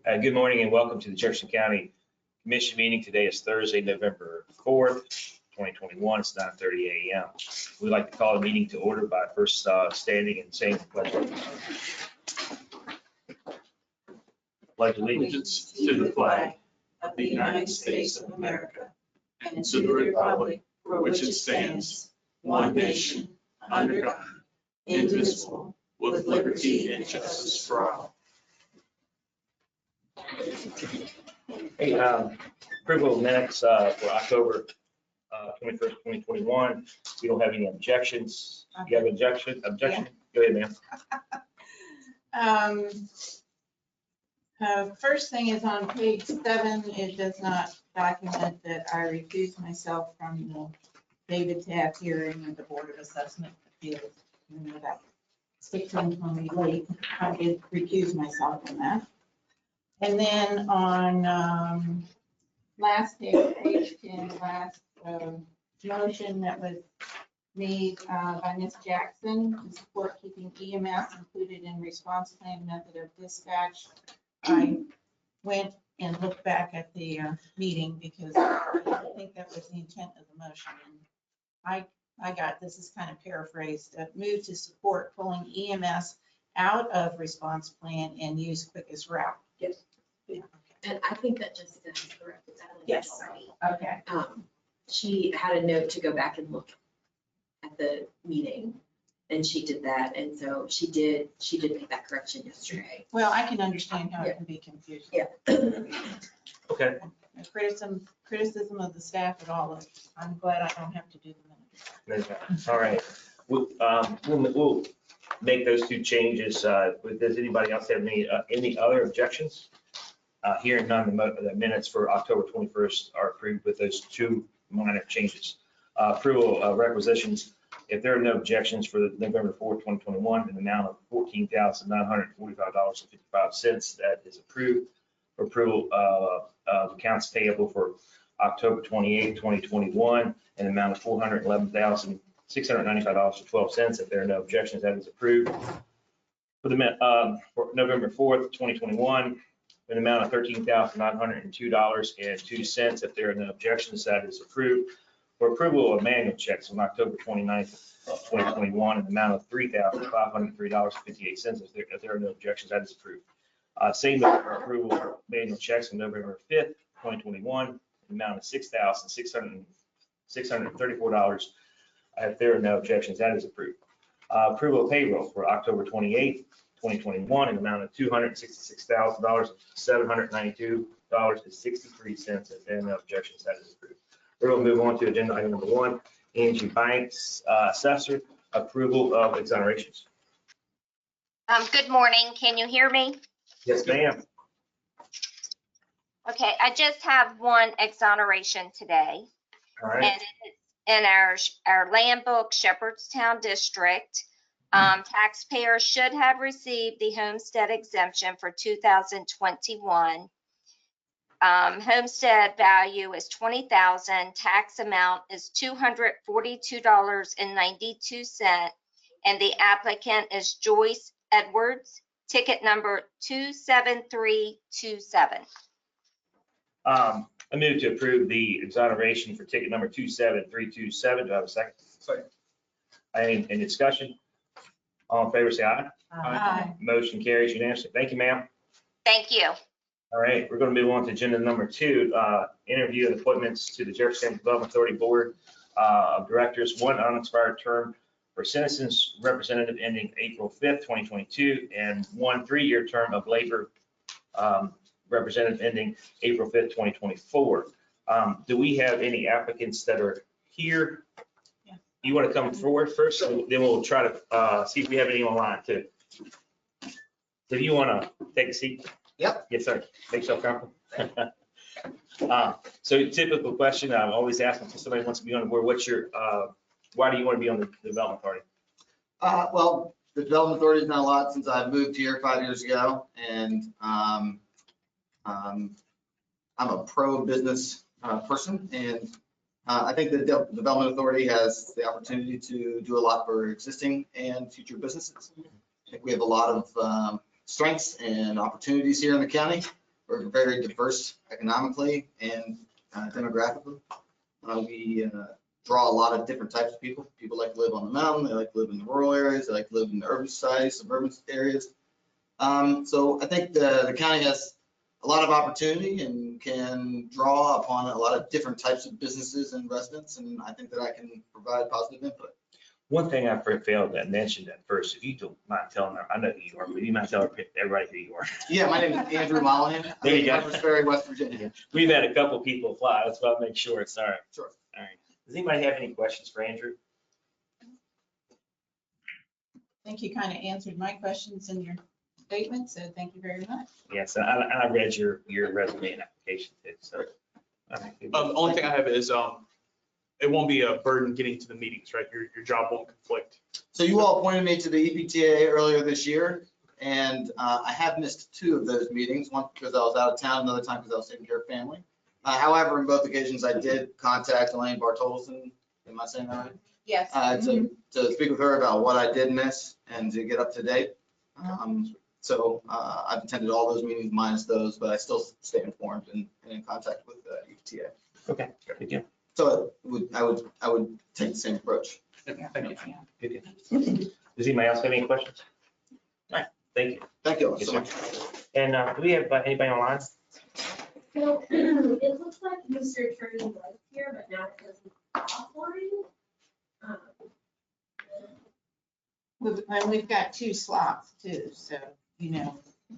Good morning and welcome to the Jefferson County Commission meeting. Today is Thursday, November 4th, 2021. It's 9:30 a.m. We'd like to call the meeting to order by first standing and saying the pledge. Pledge allegiance to the flag of the United States of America and to the republic for which it stands, one nation, under God, indivisible, with liberty and justice for all. Hey, approval of minutes for October 21st, 2021. We don't have any objections. You have an objection? Objection? Go ahead, ma'am. First thing is on page 7, it does not document that I recused myself from the David Taft hearing of the Board of Assessment Appeals. You know that 16:20 late. I did recuse myself from that. And then on last page 10, last motion that was made by Ms. Jackson to support keeping EMS included in response plan method of dispatch. I went and looked back at the meeting because I think that was the intent of the motion. And I got, this is kind of paraphrased, move to support pulling EMS out of response plan and use quickest route. Yes. Yeah. And I think that Jessica has corrected that. Yes. Already. Okay. She had a note to go back and look at the meeting, and she did that. And so she did make that correction yesterday. Well, I can understand how it can be confusing. Yeah. Okay. Criticism of the staff at all. I'm glad I don't have to do the minutes. All right. We'll make those two changes. Does anybody else have any other objections? Hearing none, the minutes for October 21st are approved with those two minor changes. Approval of requisitions. If there are no objections for the November 4th, 2021, an amount of $14,945.55, that is approved. For approval of accounts payable for October 28th, 2021, an amount of $411,695.12. If there are no objections, that is approved. For November 4th, 2021, an amount of $13,902.02. If there are no objections, that is approved. For approval of manual checks on October 29th, 2021, an amount of $3,503.58. If there are no objections, that is approved. Same for approval of manual checks on November 5th, 2021, an amount of $6,634. If there are no objections, that is approved. Approval of payroll for October 28th, 2021, an amount of $266,792.63. If there are no objections, that is approved. We're going to move on to agenda item number 1, Angie Banks, assessor, approval of exonerations. Good morning. Can you hear me? Yes, ma'am. Okay, I just have one exoneration today. All right. And it's in our land book, Shepherdstown District. Taxpayers should have received the homestead exemption for 2021. Homestead value is $20,000. Tax amount is $242.92, and the applicant is Joyce Edwards. Ticket number 27327. I move to approve the exoneration for ticket number 27327. Do I have a second? Second. Any discussion? All in favor, say aye. Aye. Motion carries unanimously. Thank you, ma'am. Thank you. All right, we're going to move on to agenda number 2, interview and appointments to the Jefferson County Development Authority Board of Directors. One unexpired term for citizens representative ending April 5th, 2022, and one 3-year term of labor representative ending April 5th, 2024. Do we have any applicants that are here? Yeah. You want to come forward first, and then we'll try to see if we have any online too. So you want to take a seat? Yep. Yes, sir. Make yourself comfortable. So typical question I'm always asking if somebody wants to be on the board, what's your, why do you want to be on the Development Authority? Well, the Development Authority has done a lot since I moved here 5 years ago, and I'm a pro-business person, and I think the Development Authority has the opportunity to do a lot for existing and future businesses. I think we have a lot of strengths and opportunities here in the county. we're very diverse economically and demographically. We draw a lot of different types of people. People like to live on the mountain, they like to live in the rural areas, they like to live in the urban societies, suburban areas. So I think the county has a lot of opportunity and can draw upon a lot of different types of businesses and residents, and I think that I can provide positive input. One thing I failed to mention at first, if you don't mind telling her, I know who you are, but you might tell everybody who you are. Yeah, my name is Andrew Mollahan. There you go. I'm from Ferry, West Virginia. We've had a couple people apply, that's why I make sure it's all right. Sure. All right. Does anybody have any questions for Andrew? I think you kind of answered my questions in your statement, so thank you very much. Yes, and I read your resume and application too, so. Only thing I have is, it won't be a burden getting to the meetings, right? Your job won't conflict. So you all appointed me to the EPTA earlier this year, and I have missed 2 of those meetings, one because I was out of town, another time because I was taking care of family. However, in both occasions, I did contact Elaine Bartolson, am I saying that right? Yes. To speak with her about what I did miss and to get up to date. So I've attended all those meetings minus those, but I still stay informed and in contact with EPTA. Okay, good deal. So I would take the same approach. Yeah, Thank you. Good deal. Does anybody else have any questions? All right, thank you. Thank you all Yes, so sir. much. And do we have anybody online? So it looks like Mr. Attorney was here, but now it says offline. And we've got 2 slots too, so,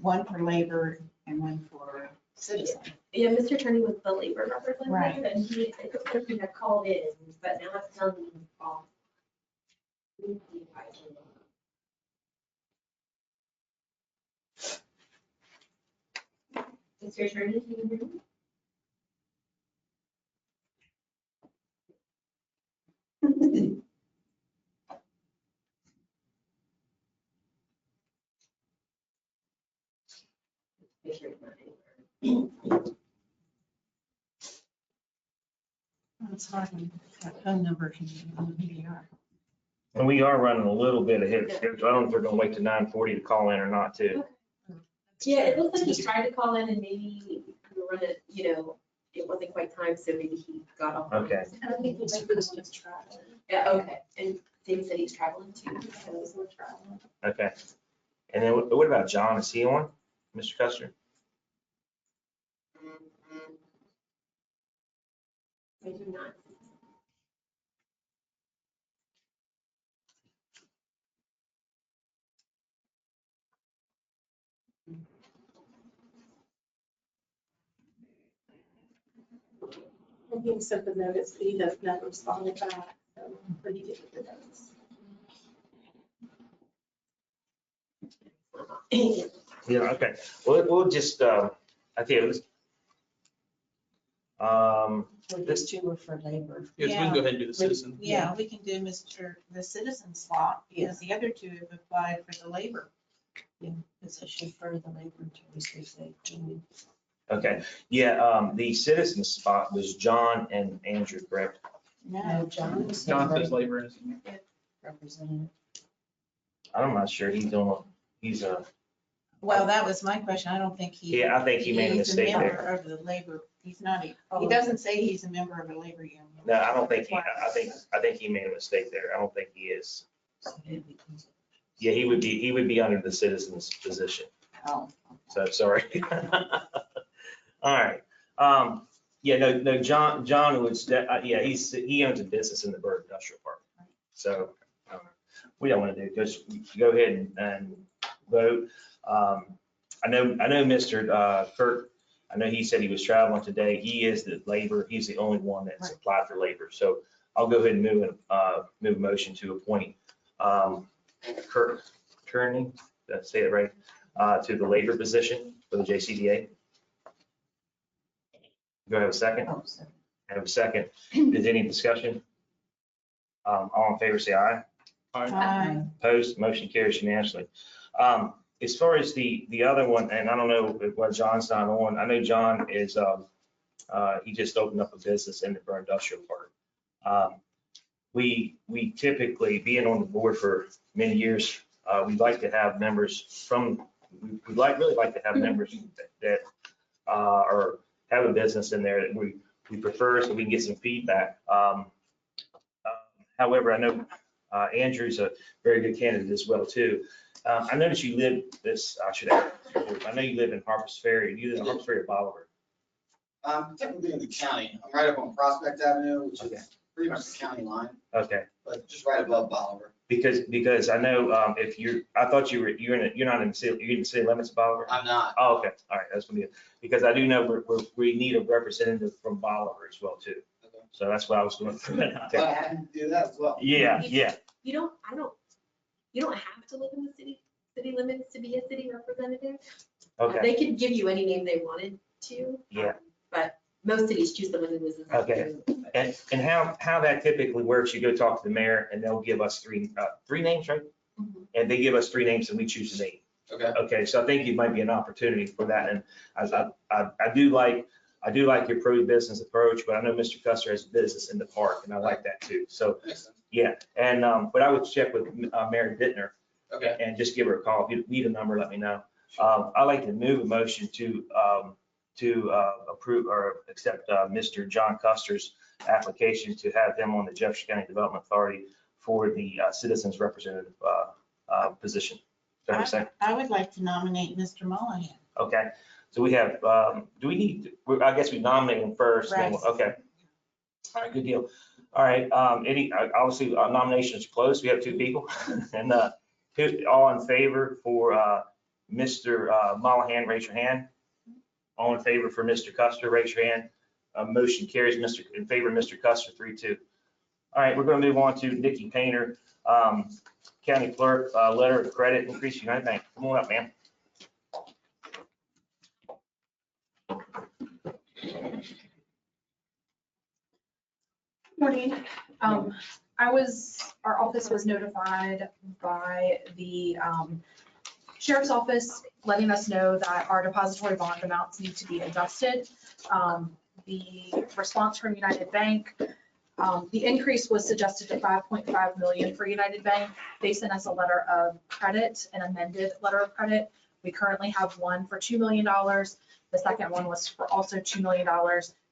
one for labor and one for citizen. Yeah, Mr. Attorney was the labor representative, Right. and it looks like he had called in, but now it's telling me he's off. Let me see if I can- Mr. Attorney, can you hear me? Make sure it's not anywhere. It's hard when that phone number can be on the VR. And we are running a little bit ahead of schedule. I don't know if they're gonna wait to 9:40 to call in or not too. Yeah, it looks like he tried to call in and maybe run it, it wasn't quite time, so maybe he got off. Okay. I don't think he's just traveling. Yeah, okay, and David said he's traveling too, so he's not traveling. Okay. And then what about John? Is he on, Mr. Custer? I do not. And he sent the notice, but he does not respond back, so, but he did get the notice. Yeah, okay. Well, we'll just, I think it was. So these 2 were for labor. Yes, we can go ahead and do the citizen. Yeah, we can do the citizen slot, because the other 2 have applied for the labor. Yeah, position for the labor until we stay safe. Okay, yeah, the citizen spot was John and Andrew, correct? No, John was John says labor labor is. representative. I'm not sure he's a, well, that was my question. I don't think he. yeah, I think he made a he's mistake member there. of the labor, he's not, he Oh. doesn't say he's a member of a labor union. No, I don't think I think he made a mistake there. I don't think he is. Yeah, he would be under the citizen's position. Oh. So sorry. All right. Yeah, no, John was, yeah, he owns a business in the Bird Industrial Park. So we don't want to do, just go ahead and vote. I know Mr. Kurt, I know he said he was traveling today. He is the labor, he's the only one that's applied for labor. So I'll go ahead and move a motion to appoint Kurt Kearney, did I say it right, to the labor position for the JCDA. Do I have a second? Oh, so I have a second. Is any discussion? All in favor, say aye. Opposed, motion carries unanimously. As far as the other one, and I don't know what John's not on, I know John is, he just opened up a business in the Burr Industrial Park. We typically, being on the board for many years, we'd like to have members from, really like to have members that or have a business in there that we prefer, so we can get some feedback. However, I know Andrew's a very good candidate as well, too. I noticed you live I know you live in Harpers Ferry. You live in Harpers Ferry or Bolivar? Technically in the county. I'm right up on Prospect Avenue, which Okay. is pretty much the county line, Okay, but just right above Bolivar. because I know if I thought you're not in the city, you're in the city limits of Bolivar? I'm not. Oh, okay, all right, that's gonna be it. Because I do know we need a representative from Bolivar as well, too. Okay. So that's what I was going to throw it out But I there. had to do that as well. Yeah. You don't have to live in the city limits to be a city representative. Okay, They could give you any name they wanted to. Yeah. But most cities choose the one that was. Okay. and how that typically works, you go talk to the mayor and they'll give us three names, right? Mhm. And they give us three names and we choose a name. Okay. Okay, so I think it might be an opportunity for that. And I do like your pro-business approach, but I know Mr. Custer has a business in the park and I like that too. So, Makes sense. yeah. And, but I would check with Mary Bittner Okay. and just give her a call. If you need a number, let me know. I'd like to move a motion to approve or accept Mr. John Custer's application to have him on the Jefferson County Development Authority for the citizens representative position. Do I have a second? I would like to nominate Mr. Monahan. Okay, so we have, do we need, I guess we nominate him first. Then Right. Okay. All right, good deal. All right, obviously nominations are closed. We have two people. And all in favor for Mr. Monahan, raise your hand. All in favor for Mr. Custer, raise your hand. Motion carries in favor of Mr. Custer, 3-2. All right, we're going to move on to Nikki Painter, County Clerk, letter of credit increase, United Bank. Come on up, ma'am. Morning. Our office was notified by the sheriff's office letting us know that our depository bond amounts need to be adjusted. The response from United Bank, the increase was suggested to 5.5 million for United Bank. They sent us a letter of credit, an amended letter of credit. We currently have one for $2 million. The second one was for also $2 million.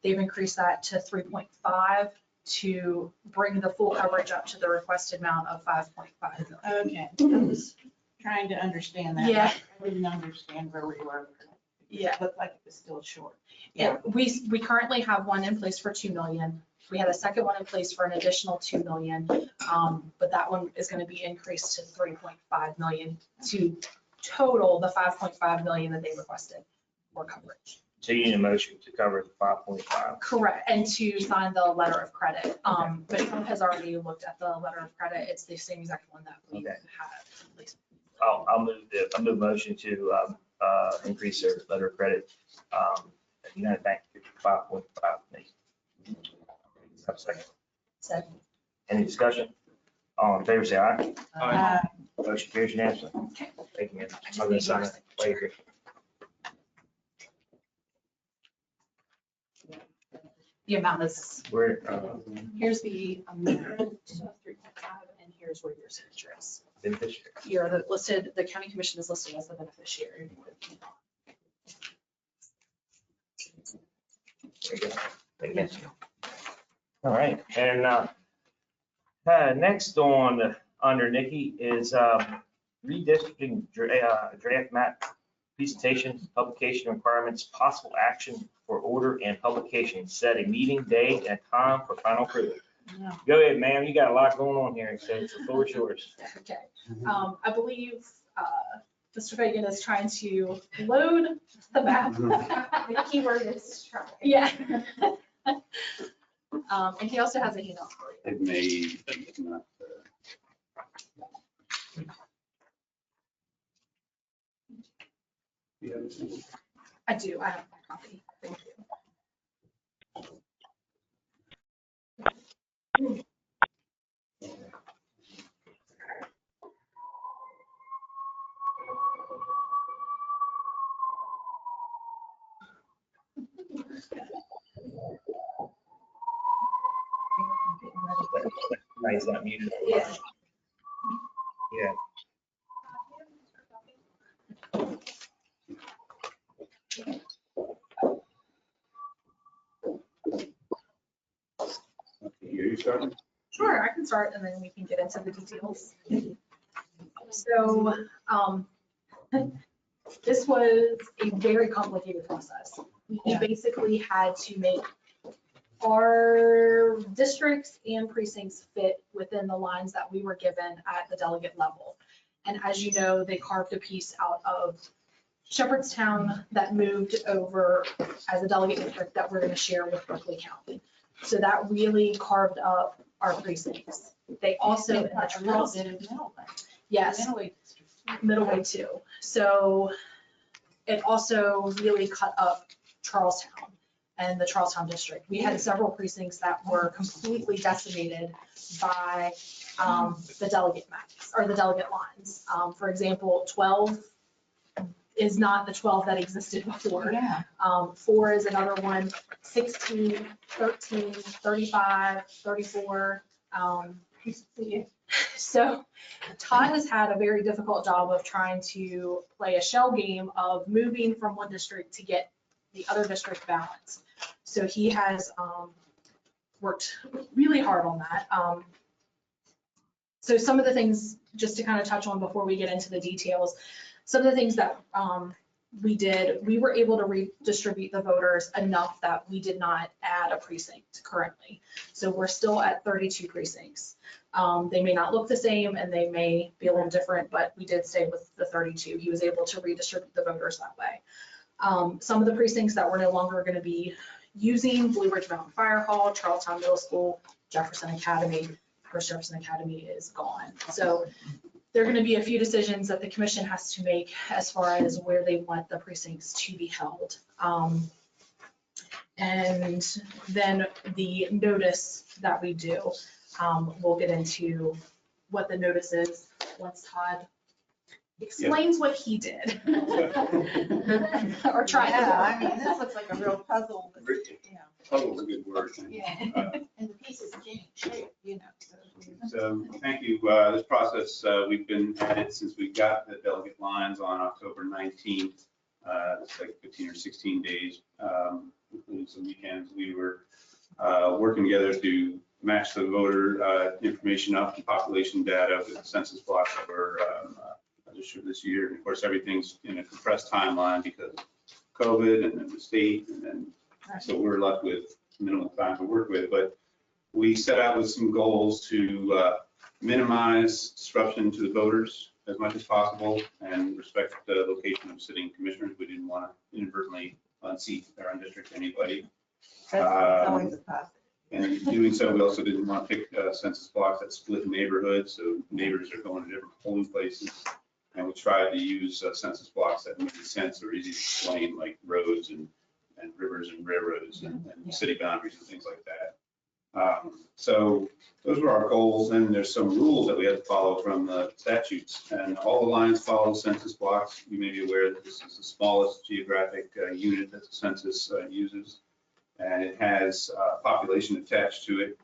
They've increased that to 3.5 to bring the full coverage up to the requested amount of 5.5 million. Okay, I was trying to understand that. Yeah. I didn't understand where we were. Yeah. It looked like it was still short. Yeah, we currently have one in place for 2 million. We had a second one in place for an additional 2 million. But that one is going to be increased to 3.5 million to total the 5.5 million that they requested for coverage. So you need a motion to cover the 5.5. Correct, and to sign the letter of credit. But Trump has already looked at the letter of credit. It's the same exact one that we Okay. had. I'll move motion to increase their letter of credit at United Bank to 5.5 million. Have a second. Second. Any discussion? All in favor, say aye. Uh, Motion carries unanimously. Okay. Thank you, man. I'm gonna sign it. Wait here. The amount is, We're here's the amount of 3.5, and here's where your signature is. beneficiary. You're the county commission is listed as the beneficiary. There you go. Thank you. All right, and next under Nikki is redistricting draft map presentation, publication requirements, possible action for order and publication. Set a meeting date and time for final approval. no. Go ahead, ma'am. You got a lot going on here, so the floor is yours. Okay, I believe Mr. Fagan is trying to load the map. The keyword is try. Yeah. And he also has a email for you. It may, it's not. You understand? I do, I have my copy. Thank you. He's not muted. Yeah. Yeah. you starting? Sure, I can start and then we can get into the details. So, this was a very complicated process. We basically had to make our districts and precincts fit within the lines that we were given at the delegate level. And as you know, they carved a piece out of Shepherdstown that moved over as a delegate district that we're going to share with Berkeley County. So that really carved up our precincts. They also, A little bit of middle. yes, Middleway too. So it also really cut up Charlestown and the Charlestown district. We had several precincts that were completely decimated by the delegate maps or the delegate lines. For example, 12 is not the 12 that existed before. Yeah. 4 is another one, 16, 13, 35, 34. So Todd has had a very difficult job of trying to play a shell game of moving from one district to get the other district balance. So he has worked really hard on that. So some of the things, just to kind of touch on before we get into the details, some of the things that we did, we were able to redistribute the voters enough that we did not add a precinct currently. So we're still at 32 precincts. They may not look the same and they may be a little different, but we did stay with the 32. He was able to redistribute the voters that way. Some of the precincts that we're no longer going to be using, Blue Ridge Mountain Fire Hall, Charlestown Middle School, Jefferson Academy. Of course, Jefferson Academy is gone. So there are going to be a few decisions that the commission has to make as far as where they want the precincts to be held. And then the notice that we do, we'll get into what the notice is once Todd explains what he did. Or try Yeah, to. I mean, this looks like a real puzzle, but, you know. Puzzle's a good word. Yeah, and the pieces change shape, you know. So, thank you. This process, we've been at it since we got the delegate lines on October 19th. It's like 15 or 16 days, including some weekends. We were working together to match the voter information up and population data with the census blocks that were registered this year. And of course, everything's in a compressed timeline because of COVID and then the state. And then, so we're left with minimal time to work with. But we set out with some goals to minimize disruption to the voters as much as possible and respect the location of sitting commissioners. We didn't want to inadvertently unseat or undistrict anybody. That's always a positive. And in doing so, we also didn't want to pick census blocks that split neighborhoods, so neighbors are going to different polling places. And we tried to use census blocks that made sense or easy to explain, like roads and rivers and railroads and city boundaries and things like that. So those were our goals, and there's some rules that we have to follow from the statutes. And all the lines follow census blocks. You may be aware that this is the smallest geographic unit that the census uses. And it has population attached to it,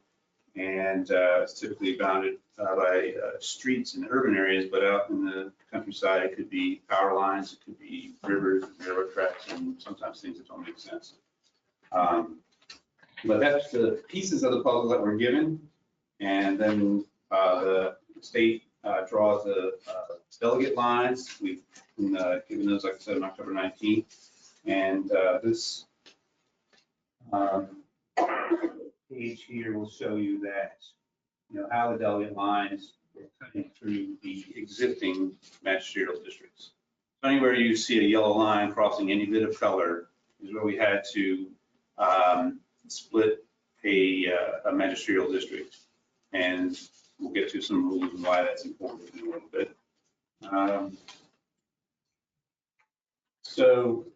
and it's typically bounded by streets in urban areas, but out in the countryside, it could be power lines, it could be rivers, railroad tracks, and sometimes things that don't make sense. But that's the pieces of the puzzle that we're given, and then the state draws the delegate lines. We've been given those, like I said, on October 19th, and this page here will show you that, you know, how the delegate lines are cutting through the existing magisterial districts. So anywhere you see a yellow line crossing any bit of color is where we had to split a magisterial district. And we'll get to some rules and why that's important in a little bit. So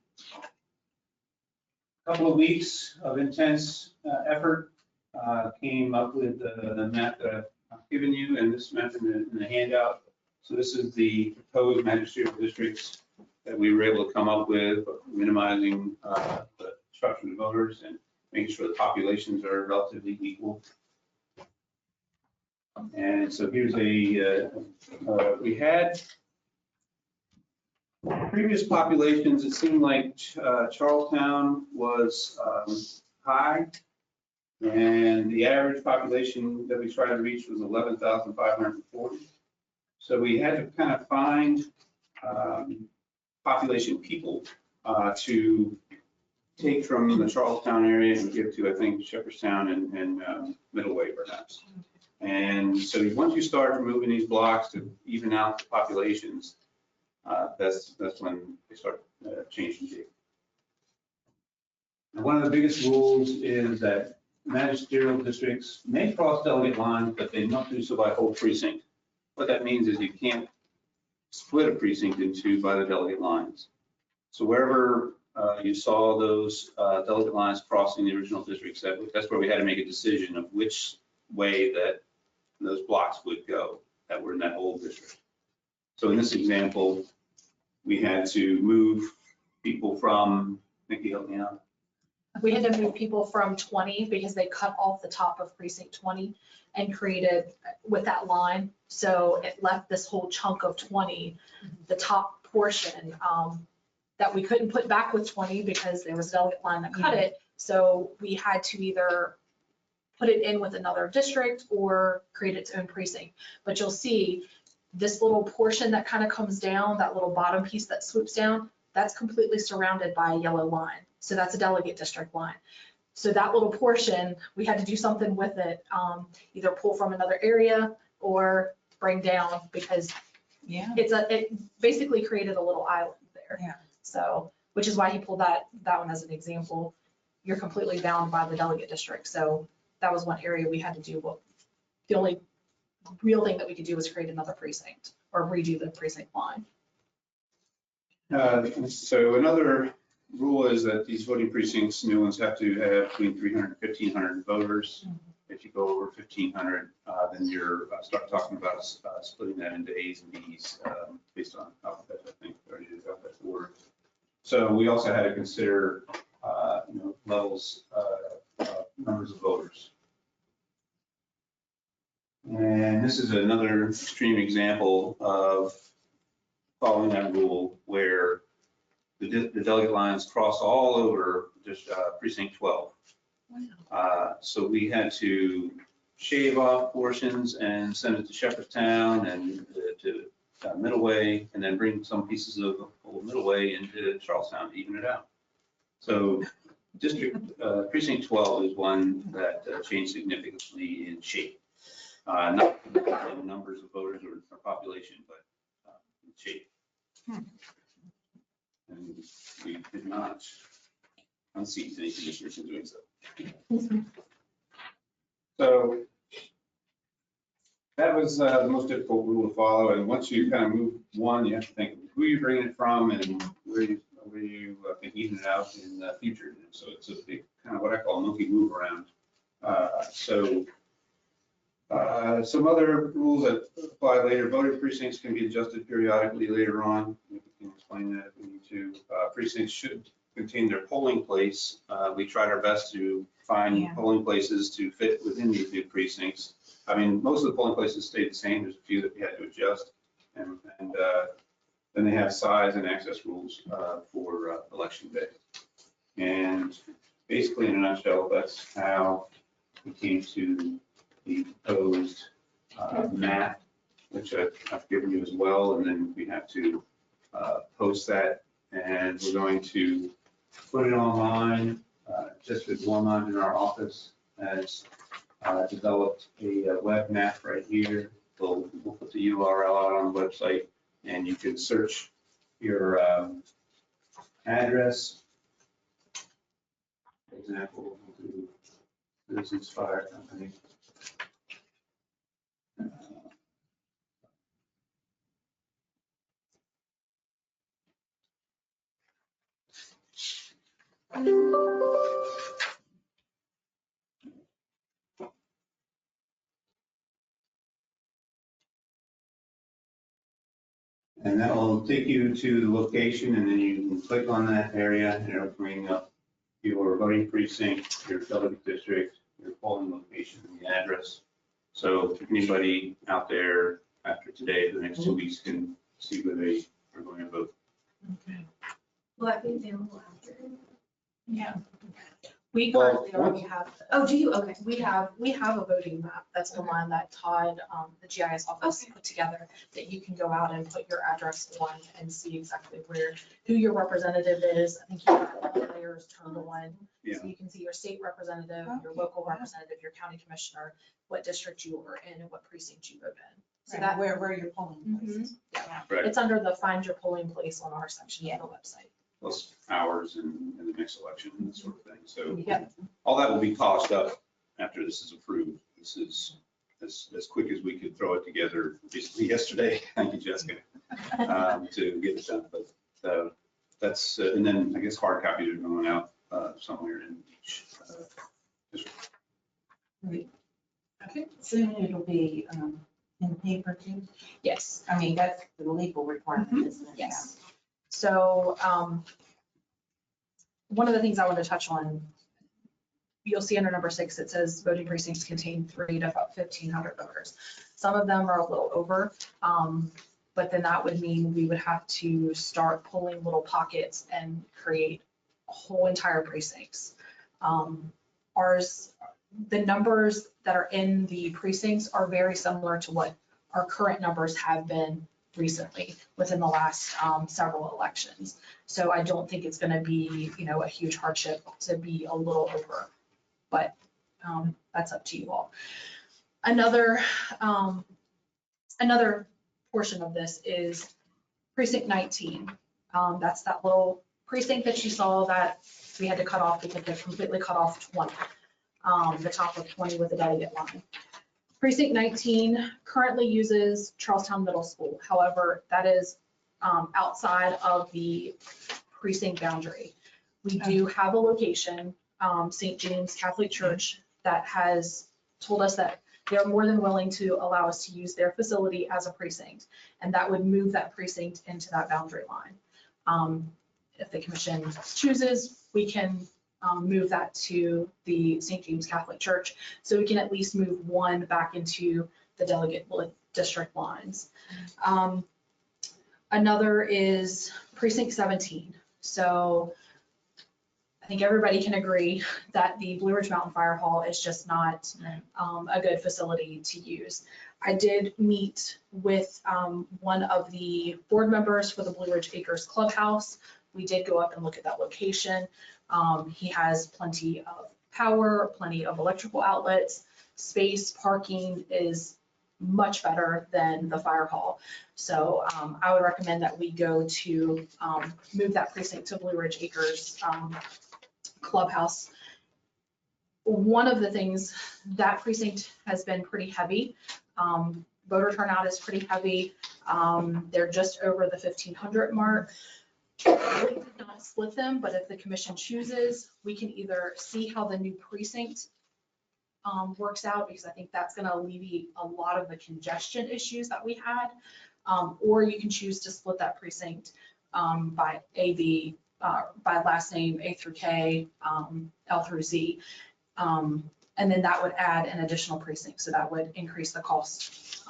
a couple of weeks of intense effort came up with the map that I've given you, and this map in the handout. So this is the proposed magisterial districts that we were able to come up with, minimizing the disruption of voters and making sure the populations are relatively equal. And so here's we had previous populations. It seemed like Charlestown was high. And the average population that we tried to reach was 11,540. So we had to kind of find population people to take from the Charlestown area and give to, I think, Shepherdstown and Middleway perhaps. And so once you start moving these blocks to even out the populations, that's when they start changing shape. And one of the biggest rules is that magisterial districts may cross delegate lines, but they must do so by whole precinct. What that means is you can't split a precinct in two by the delegate lines. So wherever you saw those delegate lines crossing the original districts, that's where we had to make a decision of which way that those blocks would go that were in that old district. So in this example, we had to move people from, Nikki, help me out. We had to move people from 20 because they cut off the top of precinct 20 and created with that line. So it left this whole chunk of 20, the top portion that we couldn't put back with 20 because there was a delegate line that cut it. So we had to either put it in with another district or create its own precinct. But you'll see this little portion that kind of comes down, that little bottom piece that swoops down, that's completely surrounded by a yellow line. So that's a delegate district line. So that little portion, we had to do something with it, either pull from another area or bring down because it basically created a little island there. Yeah. So, which is why he pulled that one as an example. You're completely bound by the delegate district. So that was one area we had to do. Well, the only real thing that we could do was create another precinct or redo the precinct line. So another rule is that these voting precincts, new ones, have to have between 300 and 1,500 voters. If you go over 1,500, then you're start talking about splitting that into A's and B's based on alphabet, I think, or alphabet order. So we also had to consider, levels, numbers of voters. And this is another extreme example of following that rule where the delegate lines cross all over just precinct 12. Wow. So we had to shave off portions and send it to Shepherdstown and to Middleway, and then bring some pieces of old Middleway into Charlestown to even it out. So precinct 12 is one that changed significantly in shape. Not in numbers of voters or population, but in shape. And we did not unseat any commissioners in doing so. So that was the most difficult rule to follow. And once you kind of move one, you have to think who you're bringing it from and where you can even it out in the future. So it's a big kind of what I call a monkey move around. Some other rules that apply later, voting precincts can be adjusted periodically later on. We can explain that if we need to. Precincts should contain their polling place. We tried our best to find polling places to fit within these new precincts. I mean, most of the polling places stayed the same. There's a few that we had to adjust. And then they have size and access rules for election day. And basically, in a nutshell, that's how we came to the proposed map, which I've given you as well. And then we have to post that, and we're going to put it online. Just as online in our office has developed a web map right here. We'll put the URL out on the website, and you can search your address. For example, we'll do Citizens Fire Company. And that will take you to the location, and then you can click on that area and it'll bring up your voting precinct, your delegate district, your polling location, and the address. So anybody out there after today, the next 2 weeks can see where they are going to vote. Will that be available after? Yeah. We Well, currently already have. Oh, do you? Okay. We have a voting map. That's the one that Todd, the GIS office Okay. put together, that you can go out and put your address on and see exactly who your representative is. I think you have all the layers turned on. Yeah. So you can see your state representative, your local representative, your county commissioner, what district you were in and what precinct you vote in. So that, Where you're polling places. Right. it's under the find your polling place on our section of the website. Plus hours and the next election and that sort of thing. So Yeah. all that will be tossed up after this is approved. This is as quick as we could throw it together basically yesterday. Thank you, Jessica, to get it done. But that's, and then I guess hard copies are going out somewhere in each district. Okay, soon it'll be in paper too. Yes. I mean, that's the legal requirement, isn't it? Yes. So one of the things I want to touch on, you'll see under number 6, it says voting precincts contain 300 to 1,500 voters. Some of them are a little over, but then that would mean we would have to start pulling little pockets and create whole entire precincts. The numbers that are in the precincts are very similar to what our current numbers have been recently within the last several elections. So I don't think it's going to be, a huge hardship to be a little over, but that's up to you all. Another portion of this is precinct 19. That's that little precinct that you saw that we had to cut off because they completely cut off 20, the top of 20 with the delegate line. Precinct 19 currently uses Charlestown Middle School. However, that is outside of the precinct boundary. We do have a location, St. James Catholic Church, that has told us that they're more than willing to allow us to use their facility as a precinct, and that would move that precinct into that boundary line. If the commission chooses, we can move that to the St. James Catholic Church, so we can at least move one back into the delegate district lines. Another is precinct 17. So I think everybody can agree that the Blue Ridge Mountain Fire Hall is just not a good facility to use. I did meet with one of the board members for the Blue Ridge Acres Clubhouse. We did go up and look at that location. He has plenty of power, plenty of electrical outlets, space, parking is much better than the fire hall. So I would recommend that we go to move that precinct to Blue Ridge Acres Clubhouse. One of the things, that precinct has been pretty heavy. Voter turnout is pretty heavy. They're just over the 1,500 mark. We did not split them, but if the commission chooses, we can either see how the new precinct works out, because I think that's going to alleviate a lot of the congestion issues that we had, or you can choose to split that precinct by by last name, A through K, L through Z. And then that would add an additional precinct, so that would increase the cost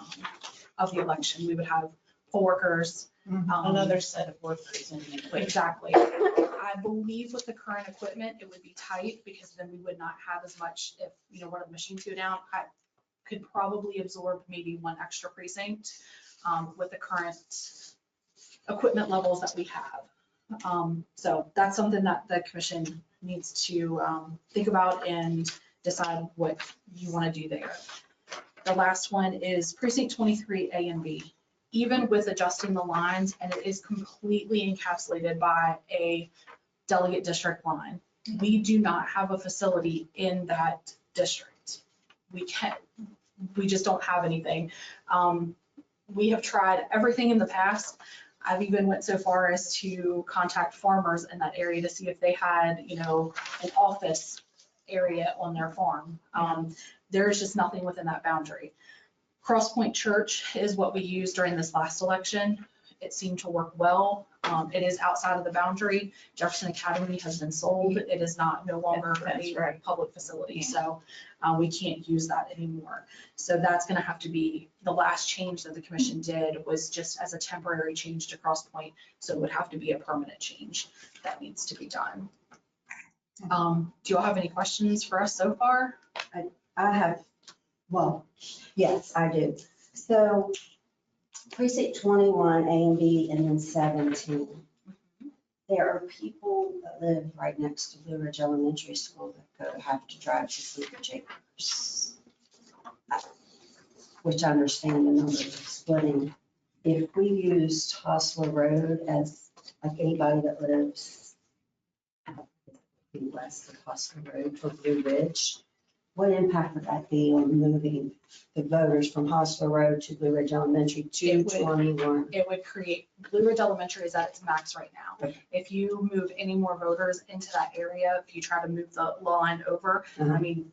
of the election. We would have poll workers. Another set of workers in the equation. Exactly. I believe with the current equipment, it would be tight, because then we would not have as much if, one of the machines go down. I could probably absorb maybe one extra precinct with the current equipment levels that we have. So that's something that the commission needs to think about and decide what you want to do there. The last one is precinct 23 A and B. Even with adjusting the lines, and it is completely encapsulated by a delegate district line, we do not have a facility in that district. We just don't have anything. We have tried everything in the past. I've even went so far as to contact farmers in that area to see if they had, an office area on their farm. There is just nothing within that boundary. Cross Point Church is what we used during this last election. It seemed to work well. It is outside of the boundary. Jefferson Academy has been sold. It is no longer a public facility, so we can't use that anymore. So that's going to have to be the last change that the commission did, was just as a temporary change to Cross Point. So it would have to be a permanent change that needs to be done. Do you all have any questions for us so far? I have, well, yes, I do. So precinct 21, A and B, and then 17. There are people that live right next to Blue Ridge Elementary School that have to drive to Sleepy Chambers, which I understand the numbers are splitting. If we used Hostler Road as, like, anybody that lives west of Hostler Road for Blue Ridge, what impact would that be on moving the voters from Hostler Road to Blue Ridge Elementary to It would. 21? It would create, Blue Ridge Elementary is at its max right now. Okay. If you move any more voters into that area, if you try to move the line over, I mean,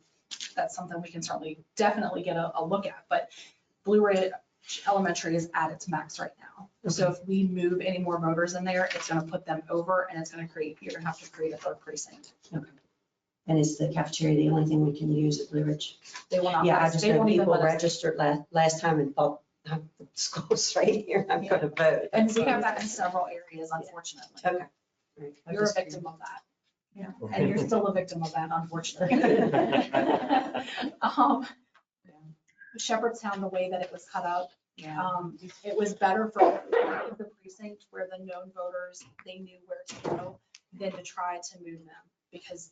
that's something we can certainly definitely get a look at, but Blue Ridge Elementary is at its max right now. So if we move any more voters in there, it's gonna put them over and it's gonna create, you're gonna have to create a third precinct. And is the cafeteria the only thing we can use at Blue Ridge? They will not. Yeah, I let us- just they know won't even people let us- registered last time and thought, the school's right here, I'm gonna vote. And we have that in several areas, unfortunately. Okay. Right. I'm You're a just victim of that. Yeah, and you're still a victim of that, unfortunately. Shepherdstown, the way that it was cut up, Yeah. it was better for the precinct where the known voters, they knew where to go than to try to move them because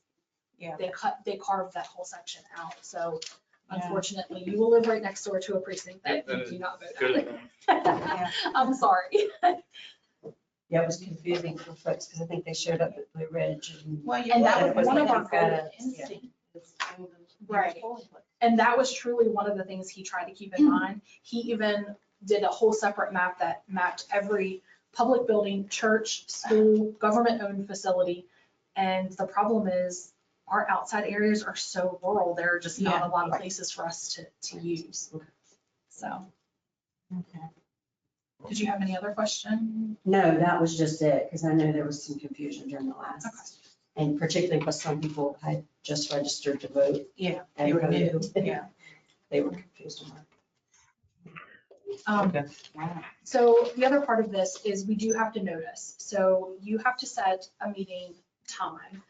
Yeah. they carved that whole section out. So Yeah. unfortunately, you will live right next door to a precinct that you do not vote Good. at. I'm sorry. Yeah, it was confusing for folks because I think they showed up at Blue Ridge and. Well, you And that would, was one of our because you got goals. an instinct. It's over the Right. polling place. And that was truly one of the things he tried to keep in mind. He even did a whole separate map that mapped every public building, church, school, government-owned facility. And the problem is our outside areas are so rural, there are just not a lot of places for us to use. So, Okay. did you have any other question? No, that was just it, because I know there was some confusion during the last. And particularly because some people had just registered to vote. Yeah, and they were new, voted. yeah. They were confused on that. Okay. Wow. So the other part of this is we do have to notice. So you have to set a meeting time.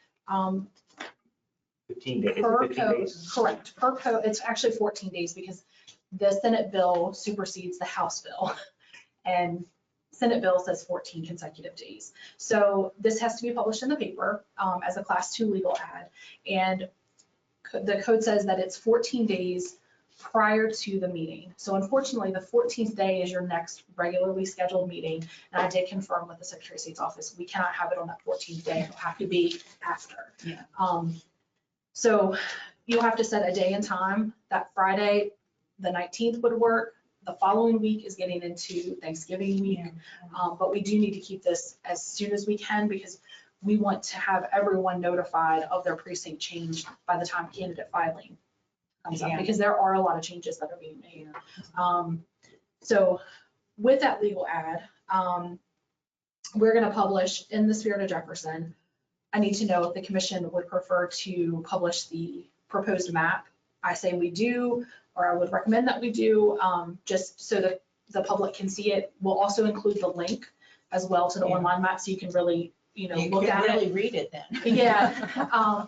15 days, is it Per 15 code, days? correct, per code, it's actually 14 days because the Senate bill supersedes the House bill. And Senate bill says 14 consecutive days. So this has to be published in the paper as a class 2 legal ad. And the code says that it's 14 days prior to the meeting. So unfortunately, the 14th day is your next regularly scheduled meeting. And I did confirm with the Secretary of State's office, we cannot have it on that 14th day. It'll have to be after. Yeah. So you'll have to set a day and time. That Friday, the 19th would work. The following week is getting into Thanksgiving week. But we do need to keep this as soon as we can because we want to have everyone notified of their precinct change by the time candidate filing comes up, Yeah. because there are a lot of changes that are being made. So with that legal ad, we're gonna publish in the Spirit of Jefferson. I need to know if the commission would prefer to publish the proposed map. I say we do, or I would recommend that we do, just so that the public can see it. We'll also include the link as well to the Yeah. online map, so you can really, you know, You look could at it. really read it then. Yeah.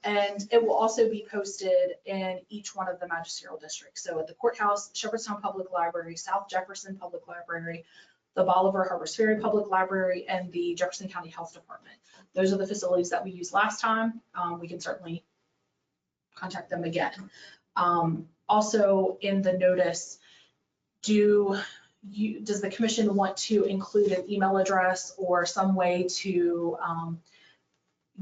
And it will also be posted in each one of the magisterial districts. So at the courthouse, Shepherdstown Public Library, South Jefferson Public Library, the Bolivar Harvest Ferry Public Library, and the Jefferson County Health Department. Those are the facilities that we used last time. We can certainly contact them again. Also in the notice, does the commission want to include an email address or some way to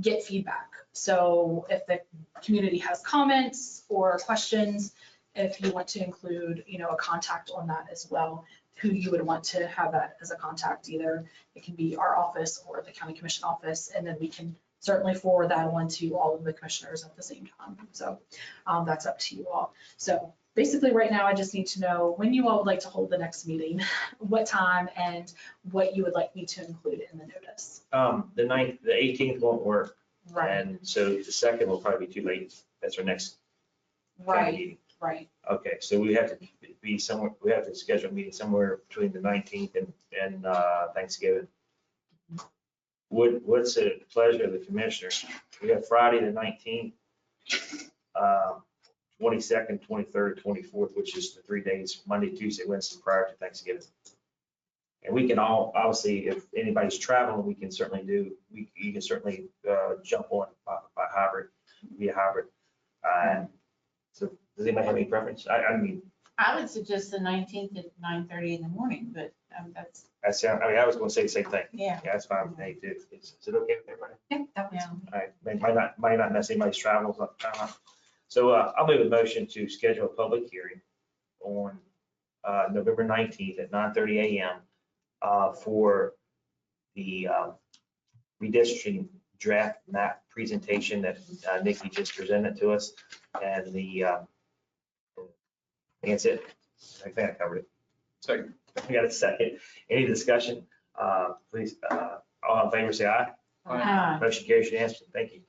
get feedback? So if the community has comments or questions, if you want to include, you know, a contact on that as well, who you would want to have that as a contact, either it can be our office or the county commission office, and then we can certainly forward that on to all of the commissioners at the same time. So that's up to you all. So basically right now, I just need to know when you all would like to hold the next meeting, what time, and what you would like me to include in the notice. The 18th won't work. And so the 2nd will probably be too late. That's our next county Right, meeting. right. Okay, so we have to be somewhere, we have to schedule a meeting somewhere between the 19th and Thanksgiving. What's the pleasure of the commissioner? We have Friday the 19th, 22nd, 23rd, 24th, which is the 3 days, Monday, Tuesday, Wednesday prior to Thanksgiving. And we can all, obviously, if anybody's traveling, we can certainly you can certainly jump on by hybrid, via hybrid. So does anybody have any preference? I mean, I would suggest the 19th at 9:30 in the morning, but that's, I was going to say the same thing. yeah. Yeah, that's fine with me too. Is it okay with everybody? Yeah, that was. All right, might not mess anybody's travels up. So I'll move a motion to schedule a public hearing on November 19th at 9:30 a.m. For the redistricting draft map presentation that Nikki just presented to us. And that's it. I think I covered it. Second. We got a second. Any discussion? Please, all in favor, say aye. Motion carries unanimously. Thank you.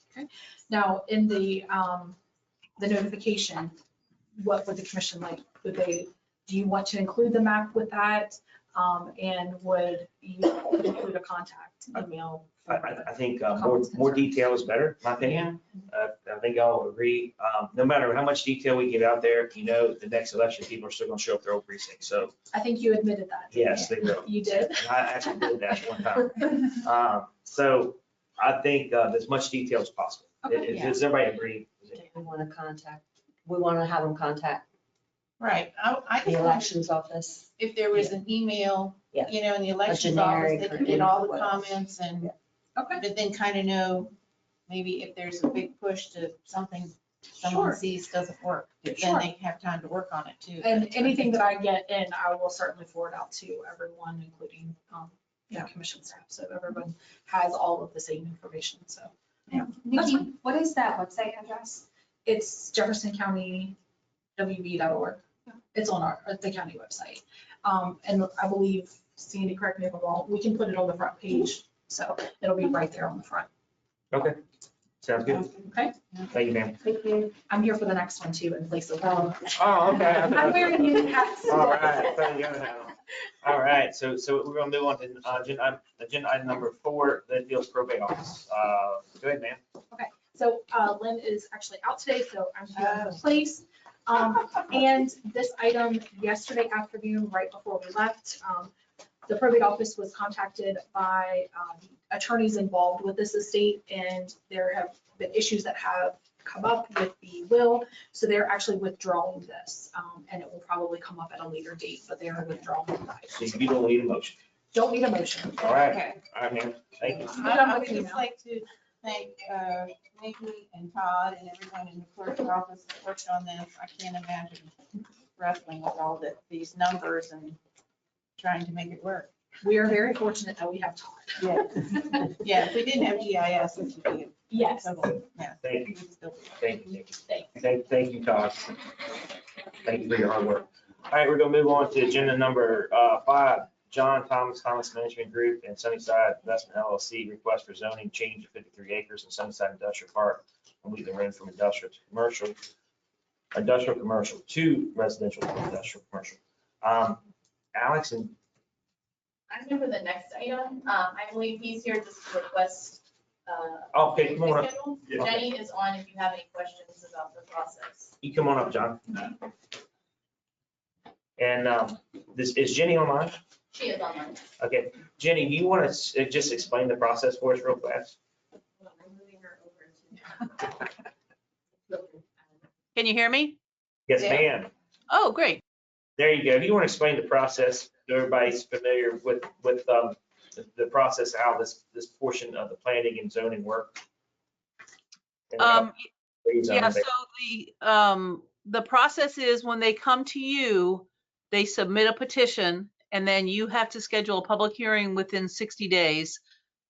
Now, in the notification, what would the commission like? Do you want to include the map with that? And would you include a contact email? I think more detail is better, in my opinion. I think I'll agree. No matter how much detail we get out there, the next election, people are still going to show up their old precinct. So I think you admitted that. yes, they will. You did? And I actually did that one time. So I think as much detail as possible. Okay. Does everybody agree? We want to have them contact Right. I the just elections office. if there was an email, Yeah. in the elections office, generic they or could get all the what? comments and, Okay. but then kind of know maybe if there's a big push to something someone Sure. sees doesn't work, then Sure. they have time to work on it too. And anything that I get in, I will certainly forward out to everyone, including, commission staff. So everyone has all of the same information. So That's Nikki, what is that website address? it's Jefferson County WB.org. It's on the county website. And I believe, Sandy, correct me if I'm wrong, we can put it on the front page. So it'll be right there on the front. Okay, sounds good. Okay. Thank you, ma'am. Thank you. I'm here for the next one too in place of. Oh, okay. I'm wearing new hats. All right. All right, so we're gonna move on to agenda item number 4, the appeals probate office. Go ahead, ma'am. So Lynn is actually out today, so I'm here in her place. And this item yesterday afternoon, right before we left, the probate office was contacted by attorneys involved with this estate, and there have been issues that have come up with the will. So they're actually withdrawing this, and it will probably come up at a later date, but they are withdrawing the So item. you don't need a motion. Don't need a motion. All right, Okay. all right, ma'am. Thank you. I would just like to thank Nikki and Todd and everyone in the clerk's office that worked on this. I can't imagine wrestling with all these numbers and trying to make it work. We are very fortunate that we have Todd. Yeah, if we didn't have GIS, this would be. Yes. Yeah. Thank you. Thank you, Nikki. Thanks. Thank you, Todd. Thank you for your hard work. All right, we're gonna move on to agenda number 5. John Thomas Management Group and Sunnyside Investment LLC request for zoning change of 53 acres in Sunnyside Industrial Park from Wheatland Road from industrial to commercial to residential to industrial commercial. Alex and I remember the next item. I believe he's here just to request. okay, come on up. schedule. Jenny is on if you have any questions about the process. You come on up, John. And is Jenny online? She is online. Okay, Jenny, do you want to just explain the process for us real fast? Hold on, I'm moving her over to. Can you hear me? Yes, Yeah. ma'am. Oh, great. There you go. If you want to explain the process, so everybody's familiar with the process, how this portion of the planning and zoning work. Yeah, so the process is when they come to you, they submit a petition, and then you have to schedule a public hearing within 60 days.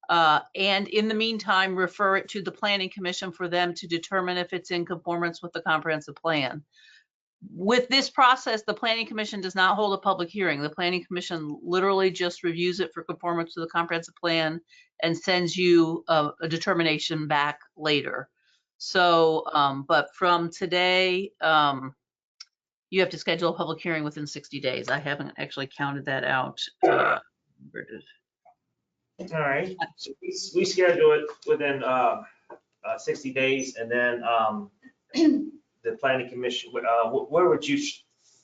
And in the meantime, refer it to the planning commission for them to determine if it's in conformance with the comprehensive plan. With this process, the planning commission does not hold a public hearing. The planning commission literally just reviews it for conformance to the comprehensive plan and sends you a determination back later. So, but from today, you have to schedule a public hearing within 60 days. I haven't actually counted that out. All right, so we schedule it within 60 days, and then the planning commission, where would you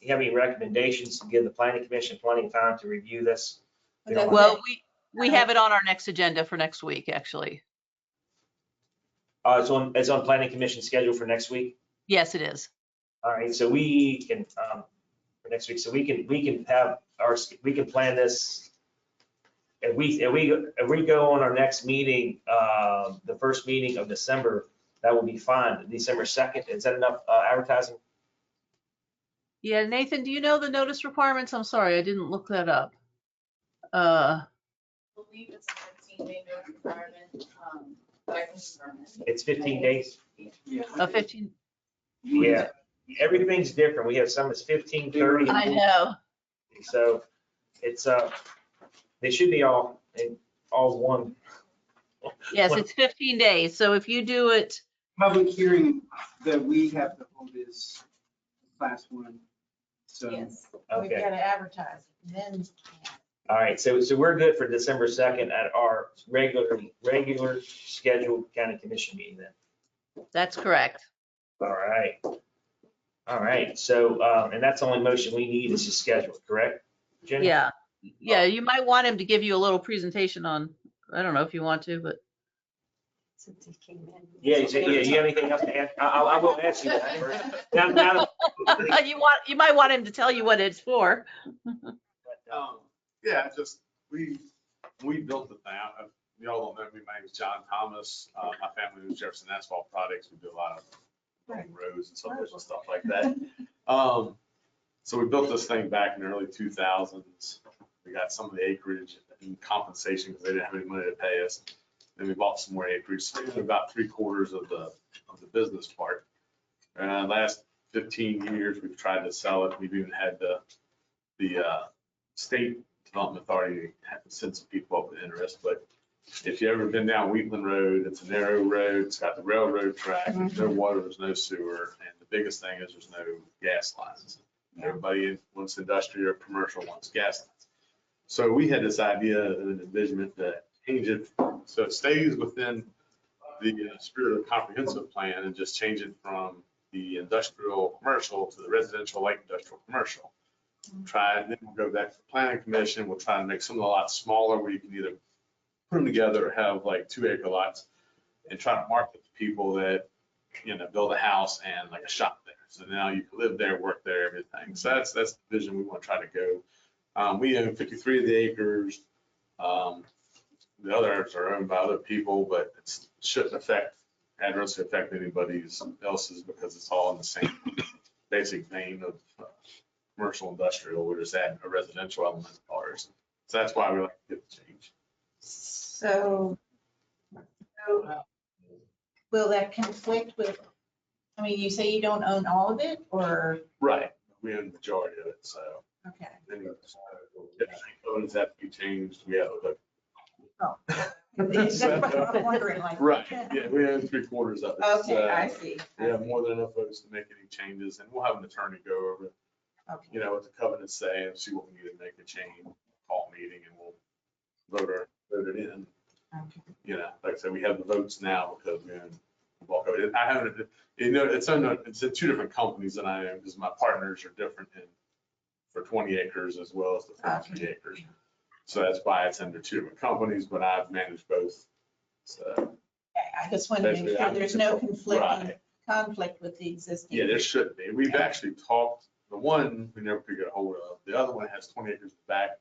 have any recommendations to give the planning commission plenty of time to review this? Well, we have it on our next agenda for next week, actually. It's on planning commission schedule for next week? Yes, it is. All right, so we can, for next week, so we can plan this. If we go on our next meeting, the first meeting of December, that will be fine. December 2nd, is that enough advertising? Yeah, Nathan, do you know the notice requirements? I'm sorry, I didn't look that up. Uh, I believe it's a 15-day notice requirement, but I can confirm it. It's 15 days? 15. Yeah, everything's different. We have some that's 15, 30. I know. So it's, they should be all one. Yes, it's 15 days. So if you do it, Public hearing that we have to hold is class 1. So Yes, we've Okay. got to advertise it, then. All right, so we're good for December 2nd at our regular scheduled county commission meeting then. that's correct. All right. All right, so, and that's the only motion we need is to schedule, it, correct? Jenny? Yeah. Yeah, you might want him to give you a little presentation on, I don't know if you want to, but Since he came in. Yeah, you have anything else to add? I will ask you that first. Now, you might want him to tell you what it's for. Yeah, just, we built the thing. Y'all don't know me, my name is John Thomas. My family is Jefferson Asphalt Products. We do a lot of roads and subdivision stuff like that. So we built this thing back in the early 2000s. We got some of the acreage in compensation because they didn't have any money to pay us. Then we bought some more acreage, so about 3/4 of the business part. Last 15 years, we've tried to sell it. We've even had the state development authority have to send some people up with interest. But if you've ever been down Wheatland Road, it's a narrow road. It's got the railroad track. There's no water, there's no sewer. And the biggest thing is there's no gas lines. Everybody wants industrial or commercial wants gas lines. So we had this idea and envisionment to change it so it stays within the spirit of the comprehensive plan and just change it from the industrial commercial to the residential light industrial commercial. Try it, and then we'll go back to the planning commission. We'll try to make some of the lots smaller where you can either put them together or have like 2-acre lots and try to market to people that, build a house and like a shop there. So now you can live there, work there, everything. So that's the vision we want to try to go. We own 53 of the acres. The others are owned by other people, but it shouldn't adversely affect anybody else's because it's all in the same basic vein of commercial industrial. We're just adding a residential element to ours. So that's why we like to get the change. So will that conflict with, you say you don't own all of it, or? Right, we own the majority of it, so. Okay. Then codes have to be changed. We have a. That's what I'm wondering, like. Right, yeah, we own 3/4 of it. Okay, So I see. we have more than enough votes to make any changes, and we'll have an attorney go over, Okay. what the covenants say and see what we need to make a change, call a meeting, and we'll vote it in. Okay. Like I said, we have the votes now because we own the bulk of it. I own it, it's in 2 different companies that I own because my partners are different for 20 acres as well as the 33 acres. So that's why it's under 2 different companies, but I've managed both. So. Okay, I just wanted to make sure there's no conflict with the existing. Yeah, there shouldn't be. We've actually talked, the one we never could get a hold of. The other one has 20 acres back,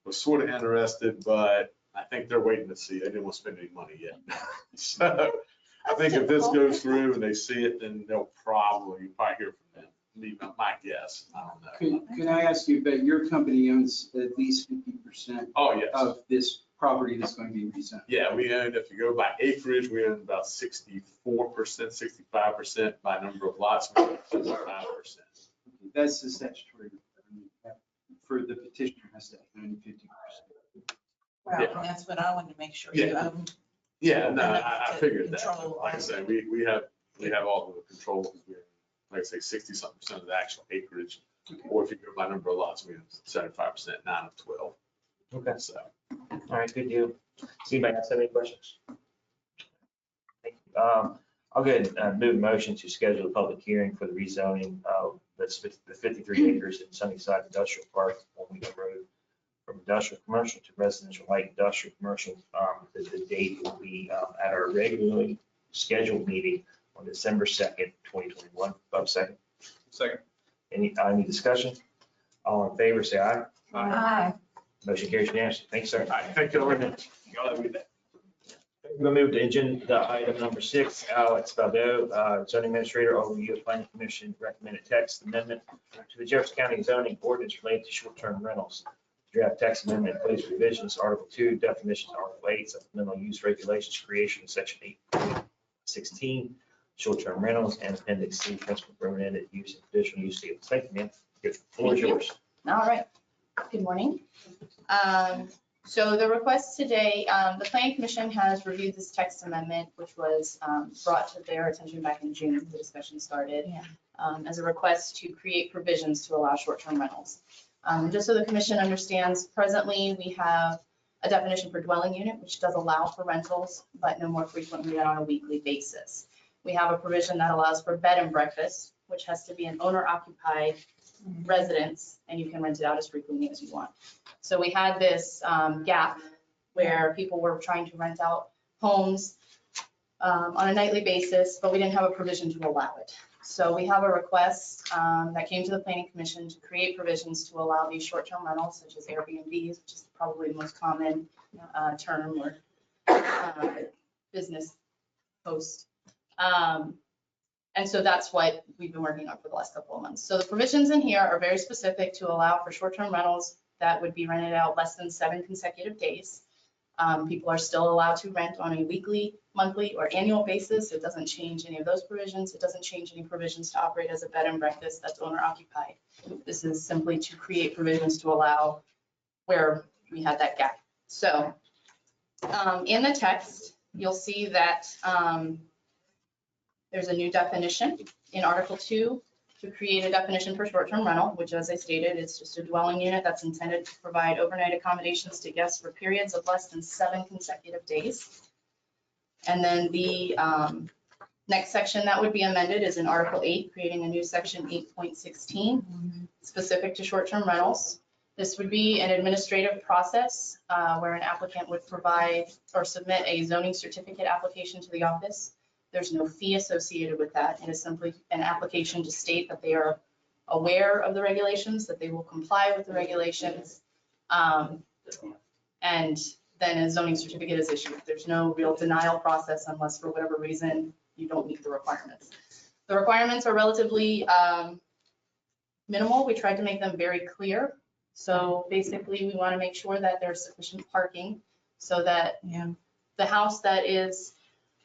was sort of interested, but I think they're waiting to see. They didn't want to spend any money yet. So I think if this goes through and they see it, then they'll probably hear from them. My guess, I don't know. Can I ask you, but your company owns at least 50% Oh, yes. of this property that's going to be rezoned? Yeah, we own, if you go by acreage, we own about 64%, 65% by number of lots, we own 65%. That's the statutory, for the petitioner has to own 50%. Well, Yeah. and that's what I wanted to make sure. Yeah. You Yeah, no, enough I to figured that. control Like I said, we have all of the control because we're, like I say, 60-something% of the actual acreage. Or if you go by number of lots, we have 75%, 9 of 12. Okay. So. All right, good deal. Does anybody else have any questions? Thank you. I'll go ahead and move a motion to schedule a public hearing for the rezoning of the 53 acres in Sunnyside Industrial Park on Wheeler Road from industrial commercial to residential light industrial commercial. The date will be at our regularly scheduled meeting on December 2nd, 2021. Bob, second. Second. Any discussion? All in favor, say aye. Aye. Motion carries unanimously. Thanks, sir. All right, thank you very much. Y'all have a good day. We're going to move to agenda item number 6, Alex Baldo, zoning administrator, overview of planning commission recommended text amendment to the Jefferson County zoning ordinance related to short-term rentals. Draft text amendment includes revisions, Article 2, definitions, Article 8, supplemental use regulations, creation of section 8.16, short-term rentals, and appendix C, principal permitted use and conditional use tables. Thank you, ma'am. The floor is yours. All right. Good morning. So the request today, the planning commission has reviewed this text amendment, which was brought to their attention back in June. The discussion started as a request to create provisions to allow short-term rentals. Just so the commission understands, presently we have a definition for dwelling unit, which does allow for rentals, but no more frequently than on a weekly basis. We have a provision that allows for bed and breakfast, which has to be an owner-occupied residence, and you can rent it out as frequently as you want. So we had this gap where people were trying to rent out homes on a nightly basis, but we didn't have a provision to allow it. So we have a request that came to the planning commission to create provisions to allow these short-term rentals, such as Airbnbs, which is probably the most common term or business host. And so that's what we've been working on for the last couple of months. So the provisions in here are very specific to allow for short-term rentals that would be rented out less than 7 consecutive days. People are still allowed to rent on a weekly, monthly, or annual basis. It doesn't change any of those provisions. It doesn't change any provisions to operate as a bed and breakfast that's owner occupied. This is simply to create provisions to allow where we had that gap. So in the text, you'll see that there's a new definition in Article 2 to create a definition for short-term rental, which, as I stated, is just a dwelling unit that's intended to provide overnight accommodations to guests for periods of less than 7 consecutive days. And then the next section that would be amended is in Article 8, creating a new section 8.16 specific to short-term rentals. This would be an administrative process where an applicant would provide or submit a zoning certificate application to the office. There's no fee associated with that. It is simply an application to state that they are aware of the regulations, that they will comply with the regulations, and then a zoning certificate is issued. There's no real denial process unless for whatever reason you don't meet the requirements. The requirements are relatively minimal. We tried to make them very clear. So basically we want to make sure that there's sufficient parking so that the house that is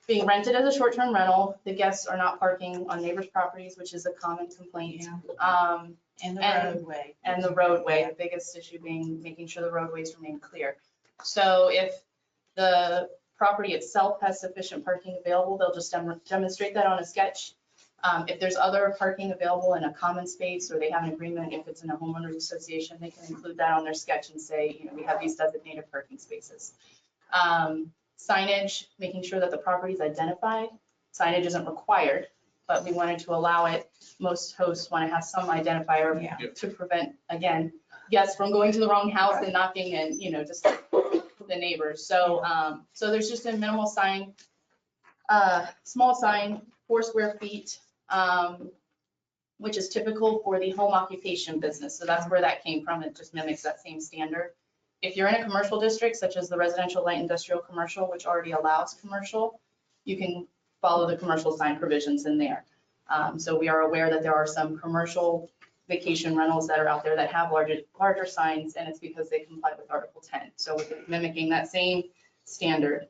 being rented as a short-term rental, the guests are not parking on neighbors' properties, which is a common complaint. And the roadway. And the roadway, the biggest issue being making sure the roadways remain clear. So if the property itself has sufficient parking available, they'll just demonstrate that on a sketch. If there's other parking available in a common space, or they have an agreement, if it's in a homeowners association, they can include that on their sketch and say, you know, we have these designated parking spaces. Signage, making sure that the property is identified. Signage isn't required, but we wanted to allow it. Most hosts want to have some identifier to prevent, again, guests from going to the wrong house and knocking and, you know, just the neighbors. So, so there's just a minimal sign, small sign, 4 square feet, which is typical for the home occupation business. So that's where that came from. It just mimics that same standard. If you're in a commercial district, such as the residential light industrial commercial, which already allows commercial, you can follow the commercial sign provisions in there. So we are aware that there are some commercial vacation rentals that are out there that have larger signs, and it's because they comply with Article 10. So we're mimicking that same standard.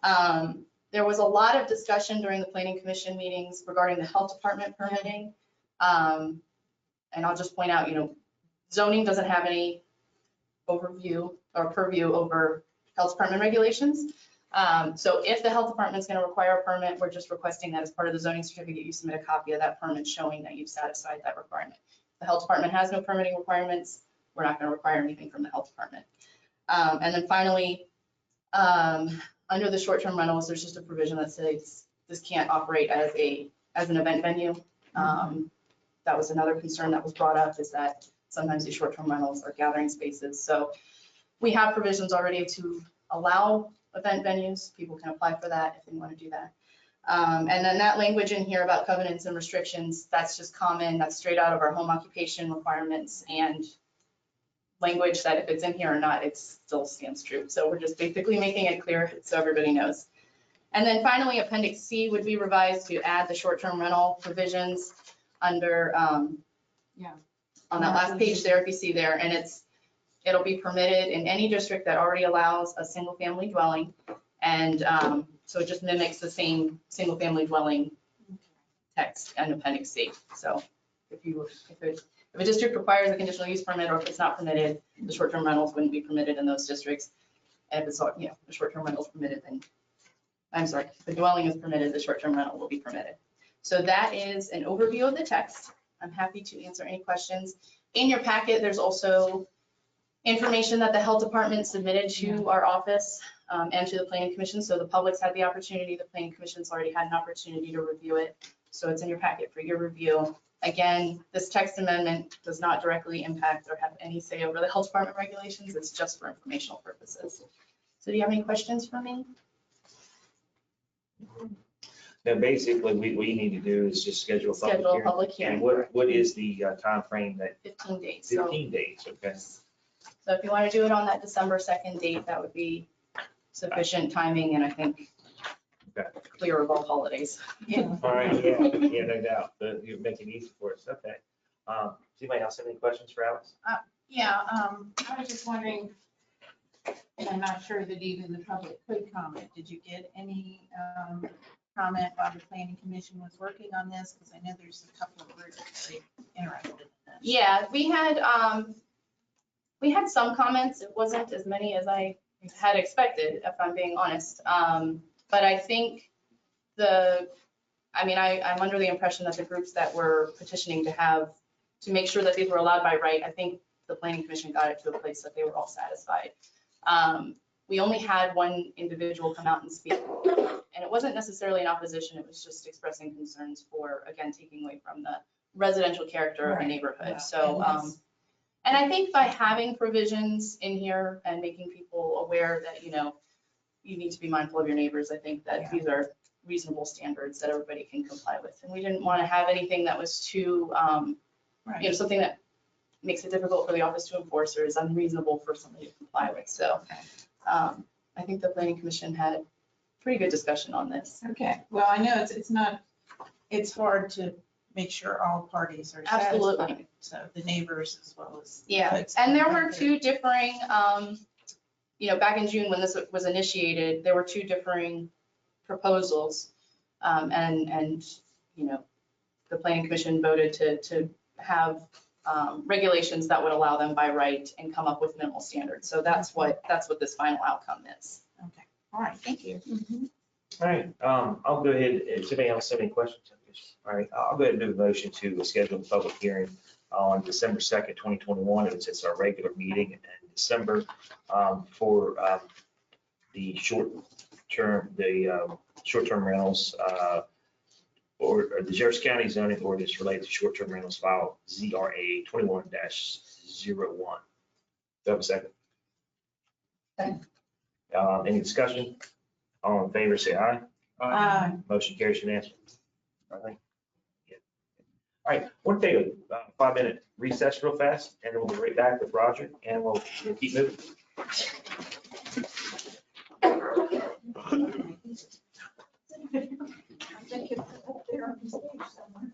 There was a lot of discussion during the planning commission meetings regarding the health department permitting. And I'll just point out, you know, zoning doesn't have any overview or purview over health department regulations. So if the health department is going to require a permit, we're just requesting that as part of the zoning certificate, you submit a copy of that permit showing that you've satisfied that requirement. If the health department has no permitting requirements, we're not going to require anything from the health department. And then finally, Under the short-term rentals, there's just a provision that says this can't operate as an event venue. That was another concern that was brought up, is that sometimes these short-term rentals are gathering spaces. So we have provisions already to allow event venues. People can apply for that if they want to do that. And then that language in here about covenants and restrictions, that's just common, that's straight out of our home occupation requirements, and language that if it's in here or not, it still stands true. So we're just basically making it clear so everybody knows. And then finally, Appendix C would be revised to add the short-term rental provisions under, on that last page there, if you see there, and it'll be permitted in any district that already allows a single-family dwelling. And so it just mimics the same single-family dwelling text in Appendix C. So if a district requires a conditional use permit, or if it's not permitted, the short-term rentals wouldn't be permitted in those districts. And if it's, the short-term rental is permitted, then, I'm sorry, if the dwelling is permitted, the short-term rental will be permitted. So that is an overview of the text. I'm happy to answer any questions. In your packet, there's also information that the health department submitted to our office and to the planning commission. So the public's had the opportunity, the planning commission's already had an opportunity to review it. So it's in your packet for your review. Again, this text amendment does not directly impact or have any say over the health department regulations. It's just for informational purposes. So do you have any questions for me? Now, basically, what we need to do is just schedule a public hearing. And what is the time frame that? 15 days. 15 days, okay. So if you want to do it on that December 2nd date, that would be sufficient timing, and I think clear of all holidays. All right, yeah, no doubt, but you make it easy for us, okay. Does anybody else have any questions for Alex? I was just wondering, and I'm not sure that even the public could comment. Did you get any comment while the planning commission was working on this? Because I know there's a couple of groups really interested in this. Yeah, we had some comments. It wasn't as many as I had expected, if I'm being honest. But I think I'm under the impression that the groups that were petitioning to make sure that these were allowed by right, I think the planning commission got it to a place that they were all satisfied. We only had one individual come out and speak, and it wasn't necessarily in opposition. It was just expressing concerns for, again, taking away from the residential character of the neighborhood. Yeah. So, and I think by having provisions in here and making people aware that, you need to be mindful of your neighbors, I think that these are reasonable standards that everybody can comply with. And we didn't want to have anything that was too, something that makes it difficult for the office to enforce or is unreasonable for somebody to comply with. So I think the planning commission had a pretty good discussion on this. Okay, well, I know it's hard to make sure all parties are satisfied. Absolutely. So the neighbors as well as. And there were two differing, back in June when this was initiated, there were two differing proposals. And the planning commission voted to have regulations that would allow them by right and come up with minimal standards. So that's what this final outcome is. Okay, all right, thank you. All right, I'll go ahead, if anybody else have any questions? All right, I'll go ahead and do a motion to schedule a public hearing on December 2nd, 2021. It's our regular meeting in December for the short-term rentals or the Jefferson County zoning ordinance related to short-term rentals file ZRA 21-01. Do you have a second? Any discussion? All in favor, say aye. Aye. Motion carries unanimously. All right. Yeah. All right, we'll take a 5-minute recess real fast, and then we'll be right back with Roger, and we'll keep moving. I think it's up there on the stage somewhere.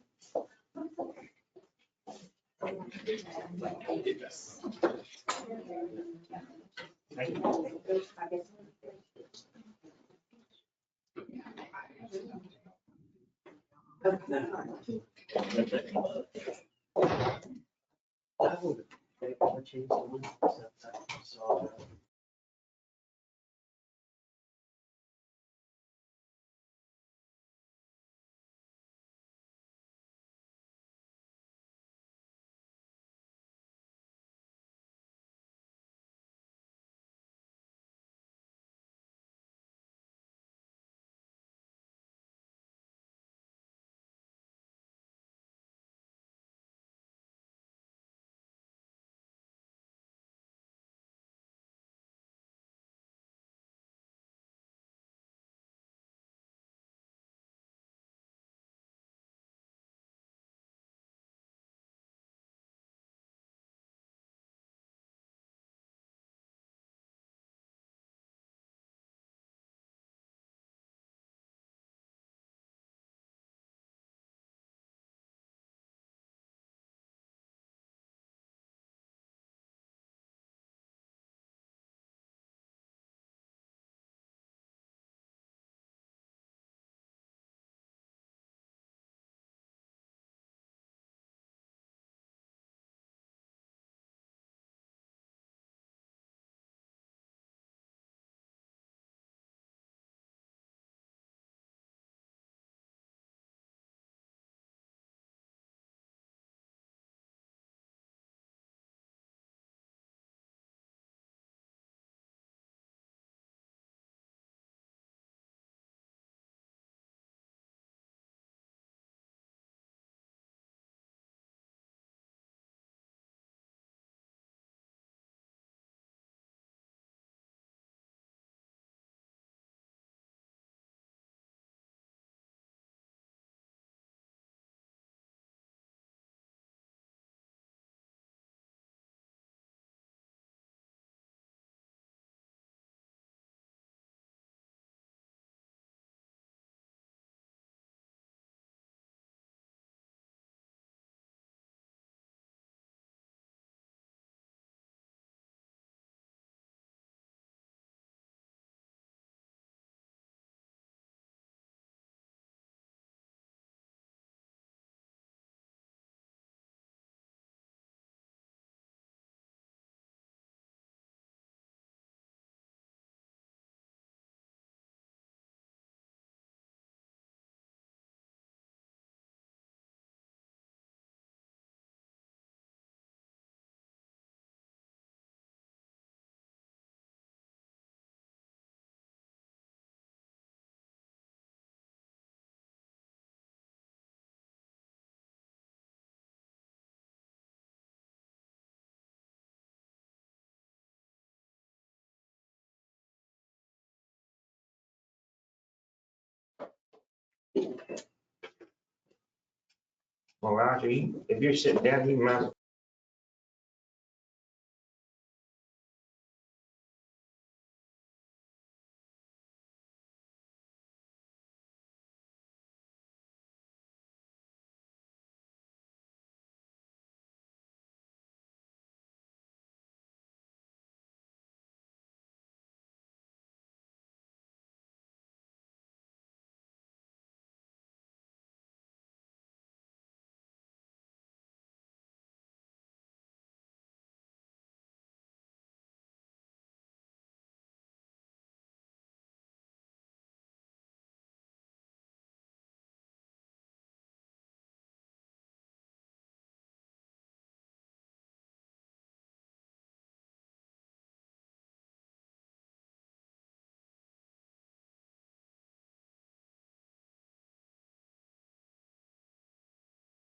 Well, Roger, if you're sitting down, you might.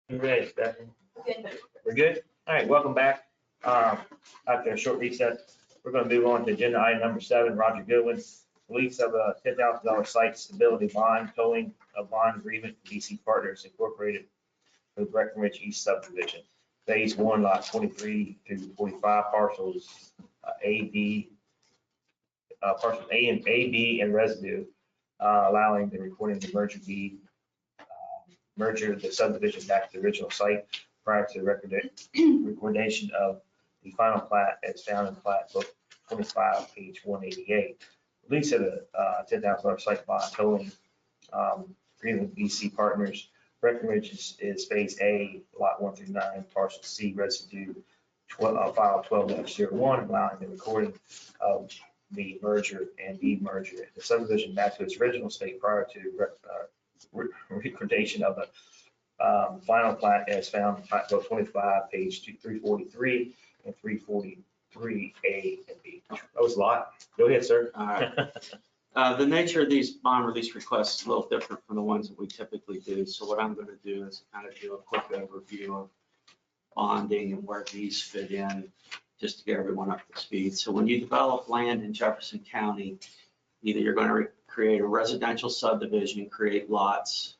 You ready, Stephanie? We're good? All right, welcome back. After a short reset, we're going to move on to agenda item number 7, Roger Goodwin, release of a $10,000 site stability bond, tolling a bond agreement with DC Partners Incorporated for the Breckenridge East subdivision. Phase 1, lot 23 through 45, parcels parcel A and AB and residue, allowing the recording of the merger of the subdivision back to the original site prior to the recordation of the final plat as found in plat book 25, page 188. Release of the $10,000 site bond tolling agreement with BC Partners. Breckenridge is phase A, lot 1 through 9, parcel C, residue file 12-01, allowing the recording of the merger and demerger the subdivision back to its original state prior to recordation of the final plat as found in plat book 25, page 343 and 343A and B. That was a lot. Go ahead, sir. All right. The nature of these bond release requests is a little different from the ones that we typically do. So what I'm going to do is kind of do a quick overview of bonding and where these fit in, just to get everyone up to speed. So when you develop land in Jefferson County, either you're going to create a residential subdivision, create lots,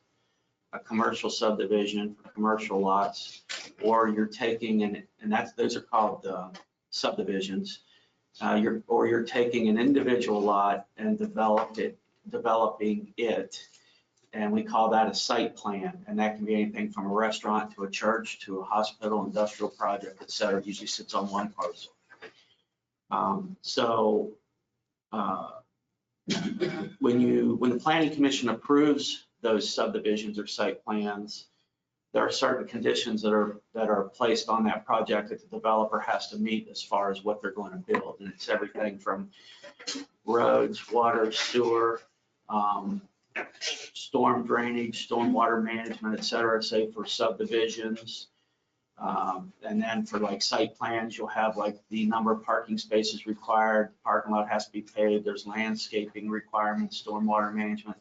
a commercial subdivision for commercial lots, or you're taking those are called subdivisions. You're taking an individual lot and developing it, and we call that a site plan. And that can be anything from a restaurant to a church to a hospital, industrial project, et cetera. It usually sits on one parcel. When the planning commission approves those subdivisions or site plans, there are certain conditions that are placed on that project that the developer has to meet as far as what they're going to build. And it's everything from roads, water, sewer, storm drainage, stormwater management, et cetera, say for subdivisions. And then for like site plans, you'll have like the number of parking spaces required, parking lot has to be paved, there's landscaping requirements, stormwater management.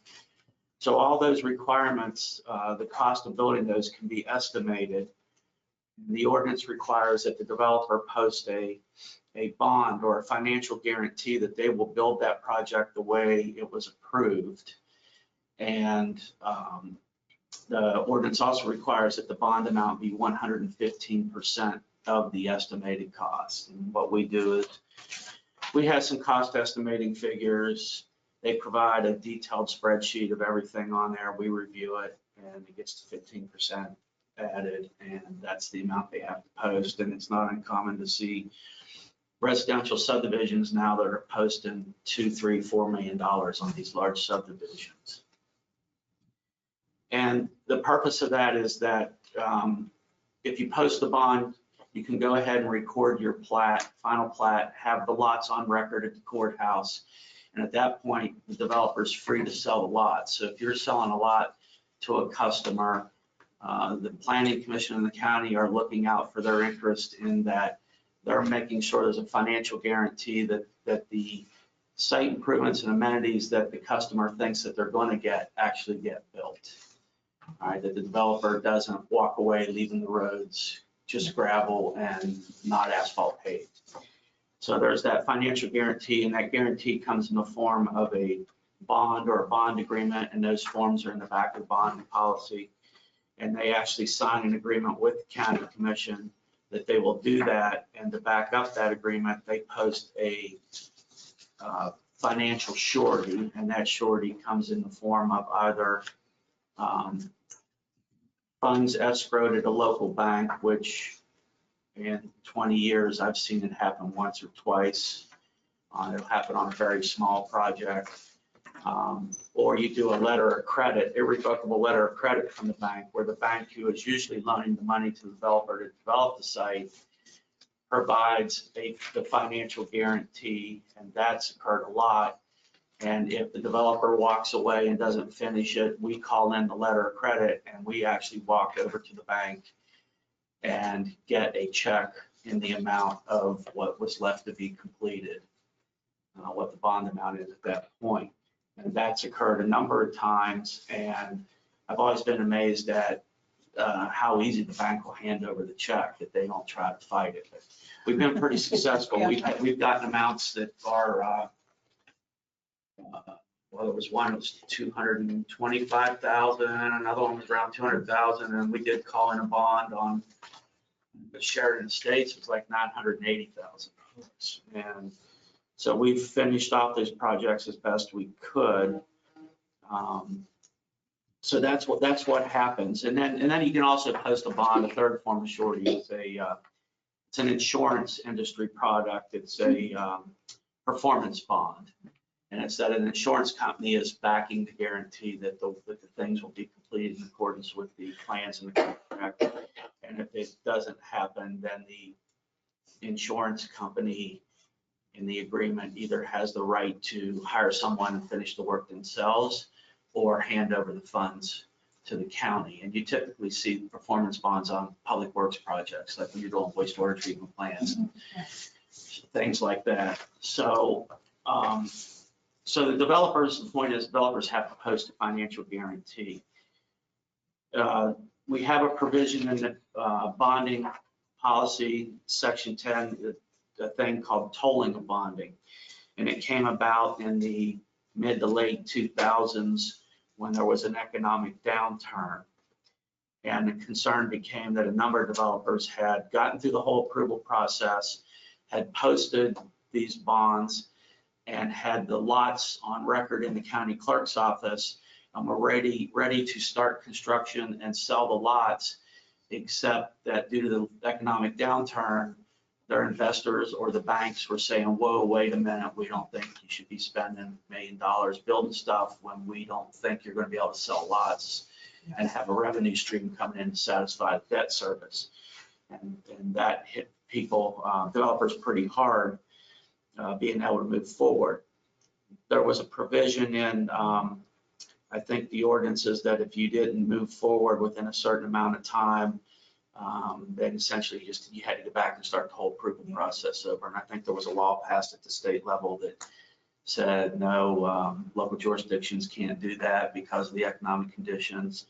So all those requirements, the cost of building those can be estimated. The ordinance requires that the developer post a bond or a financial guarantee that they will build that project the way it was approved. And the ordinance also requires that the bond amount be 115% of the estimated cost. And what we do is we have some cost estimating figures. They provide a detailed spreadsheet of everything on there. We review it and it gets to 15% added, and that's the amount they have to post. And it's not uncommon to see residential subdivisions now that are posting $2, $3, $4 million on these large subdivisions. And the purpose of that is that if you post the bond, you can go ahead and record your plat, final plat, have the lots on record at the courthouse. And at that point, the developer is free to sell the lot. So if you're selling a lot to a customer, the planning commission and the county are looking out for their interest in that. They're making sure there's a financial guarantee that the site improvements and amenities that the customer thinks that they're going to get actually get built. All right, that the developer doesn't walk away leaving the roads just gravel and not asphalt paved. So there's that financial guarantee, and that guarantee comes in the form of a bond or a bond agreement, and those forms are in the back of the bond policy. And they actually sign an agreement with the county commission that they will do that. And to back up that agreement, they post a financial surety, and that surety comes in the form of either funds escrowed at a local bank, which in 20 years, I've seen it happen once or twice. It'll happen on a very small project. Or you do a letter of credit, irrevocable letter of credit from the bank, where the bank who is usually loaning the money to the developer to develop the site provides the financial guarantee, and that's occurred a lot. And if the developer walks away and doesn't finish it, we call in the letter of credit, and we actually walk over to the bank and get a check in the amount of what was left to be completed, what the bond amount is at that point. And that's occurred a number of times, and I've always been amazed at how easy the bank will hand over the check, that they don't try to fight it. But we've been pretty successful. We've gotten amounts that are, well, there was one that was 225,000, another one was around 200,000, and we did call in a bond on the Sheridan Estates. It was like $980,000. And so we've finished off those projects as best we could. So that's what happens. And then you can also post a bond. A third form of surety is it's an insurance industry product. It's a performance bond. And it's that an insurance company is backing the guarantee that the things will be completed in accordance with the plans in the contract. And if it doesn't happen, then the insurance company in the agreement either has the right to hire someone and finish the work themselves or hand over the funds to the county. And you typically see performance bonds on public works projects, like when you're doing wastewater treatment plants and things like that. So, so the point is developers have to post a financial guarantee. We have a provision in the bonding policy, section 10, a thing called tolling of bonding. And it came about in the mid to late 2000s when there was an economic downturn. And the concern became that a number of developers had gotten through the whole approval process, had posted these bonds, and had the lots on record in the county clerk's office and were ready to start construction and sell the lots, except that due to the economic downturn, their investors or the banks were saying, whoa, wait a minute, we don't think you should be spending $1 million building stuff when we don't think you're going to be able to sell lots and have a revenue stream coming in to satisfy the debt service. And that hit people, developers pretty hard, being able to move forward. There was a provision in, I think the ordinances that if you didn't move forward within a certain amount of time, then essentially you had to go back and start the whole approval process over. And I think there was a law passed at the state level that said, no, local jurisdictions can't do that because of the economic conditions.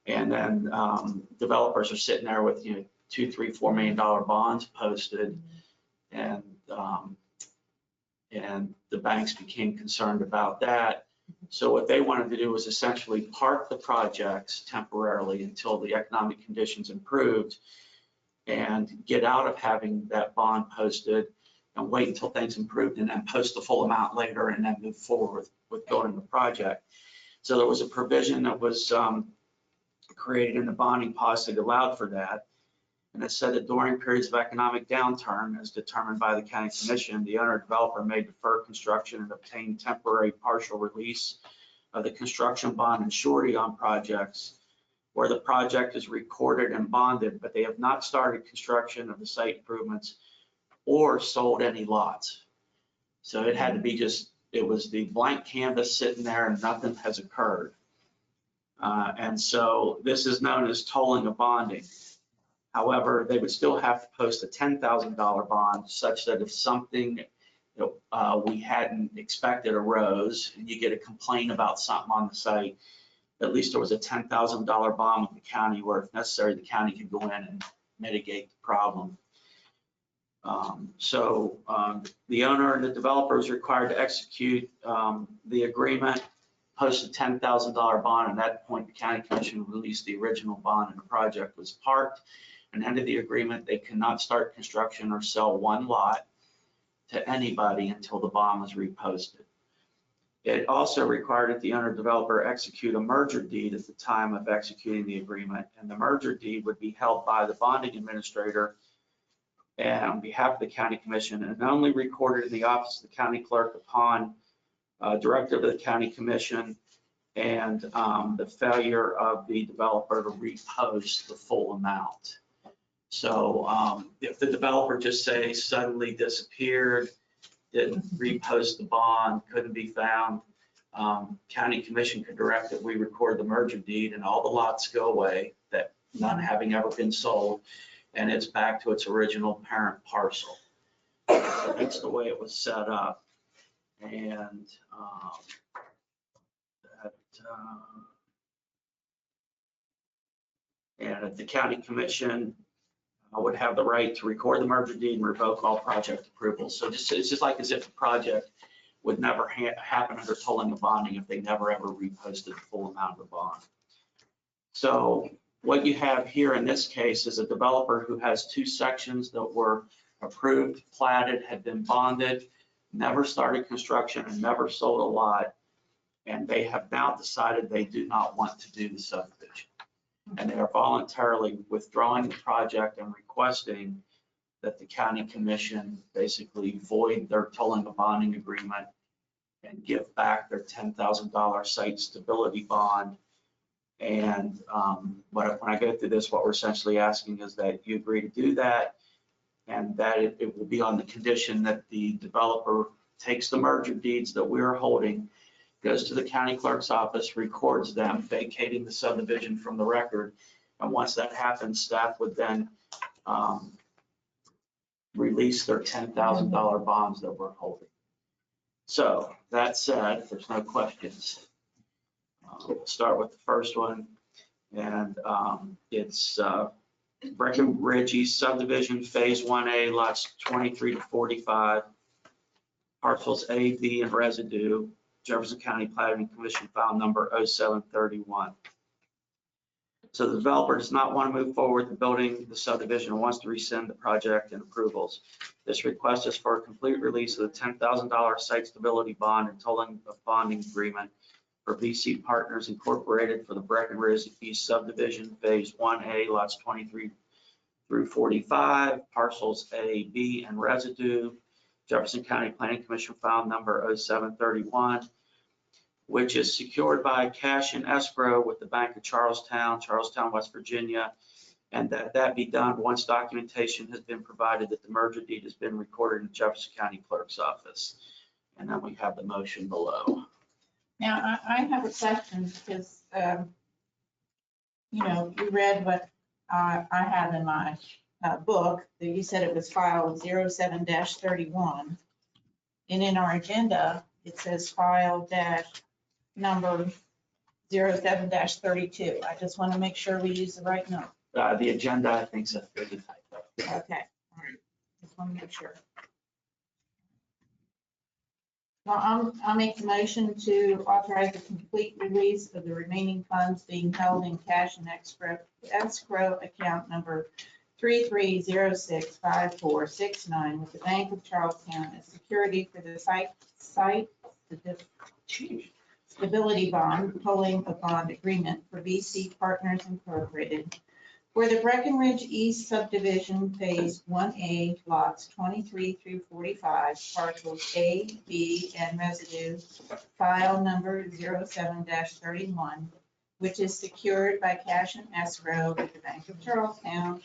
And then developers are sitting there with, $2, $3, $4 million bonds posted, and the banks became concerned about that. So what they wanted to do was essentially park the projects temporarily until the economic conditions improved and get out of having that bond posted and wait until things improved and then post the full amount later and then move forward with building the project. So there was a provision that was created in the bonding policy that allowed for that. And it said that during periods of economic downturn, as determined by the county commission, the owner or developer may defer construction and obtain temporary partial release of the construction bond and surety on projects where the project is recorded and bonded, but they have not started construction of the site improvements or sold any lots. So it had to be it was the blank canvas sitting there and nothing has occurred. And so this is known as tolling of bonding. However, they would still have to post a $10,000 bond such that if something we hadn't expected arose and you get a complaint about something on the site, at least there was a $10,000 bond with the county where if necessary, the county could go in and mitigate the problem. The owner and the developer is required to execute the agreement, post a $10,000 bond. At that point, the county commission released the original bond and the project was parked. And under the agreement, they cannot start construction or sell one lot to anybody until the bond was reposted. It also required that the owner developer execute a merger deed at the time of executing the agreement, and the merger deed would be held by the bonding administrator and on behalf of the county commission, and only recorded in the office of the county clerk upon directive of the county commission and the failure of the developer to repost the full amount. So if the developer just say suddenly disappeared, didn't repost the bond, couldn't be found, county commission could direct that we record the merger deed and all the lots go away, that none having ever been sold, and it's back to its original parent parcel. So that's the way it was set up. And and the county commission would have the right to record the merger deed and revoke all project approvals. So it's just like as if the project would never happen under tolling and bonding if they never ever reposted the full amount of the bond. So what you have here in this case is a developer who has two sections that were approved, platted, had been bonded, never started construction and never sold a lot. And they have now decided they do not want to do the subdivision. And they are voluntarily withdrawing the project and requesting that the county commission basically void their tolling and bonding agreement and give back their $10,000 site stability bond. And when I go through this, what we're essentially asking is that you agree to do that, and that it will be on the condition that the developer takes the merger deeds that we're holding, goes to the county clerk's office, records them, vacating the subdivision from the record. And once that happens, staff would then release their $10,000 bonds that we're holding. So that said, if there's no questions, we'll start with the first one. And it's Breckenridge East subdivision, phase 1A, lots 23 to 45, parcels A, B, and residue. Jefferson County Planning Commission file number 0731. So the developer does not want to move forward with building the subdivision and wants to rescind the project and approvals. This request is for a complete release of the $10,000 site stability bond and tolling of bonding agreement for VC Partners Incorporated for the Breckenridge East subdivision, phase 1A, lots 23 through 45, parcels A, B, and residue. Jefferson County Planning Commission file number 0731, which is secured by cash in escrow with the Bank of Charlestown, West Virginia, and that be done once documentation has been provided that the merger deed has been recorded in the Jefferson County Clerk's office. And then we have the motion below. Now, I have a question because, you read what I have in my book, that you said it was file 07-31. And in our agenda, it says file number 07-32. I just want to make sure we use the right number. The agenda, I think, is a typo. Okay, all right. Just want to make sure. Well, I'll make the motion to authorize the complete release of the remaining funds being held in cash and escrow account number 33065469 with the Bank of Charlestown as security for the site stability bond, tolling of bond agreement for VC Partners Incorporated for the Breckenridge East subdivision, phase 1A, lots 23 through 45, parcels A, B, and residue, file number 07-31, which is secured by cash and escrow with the Bank of Charlestown,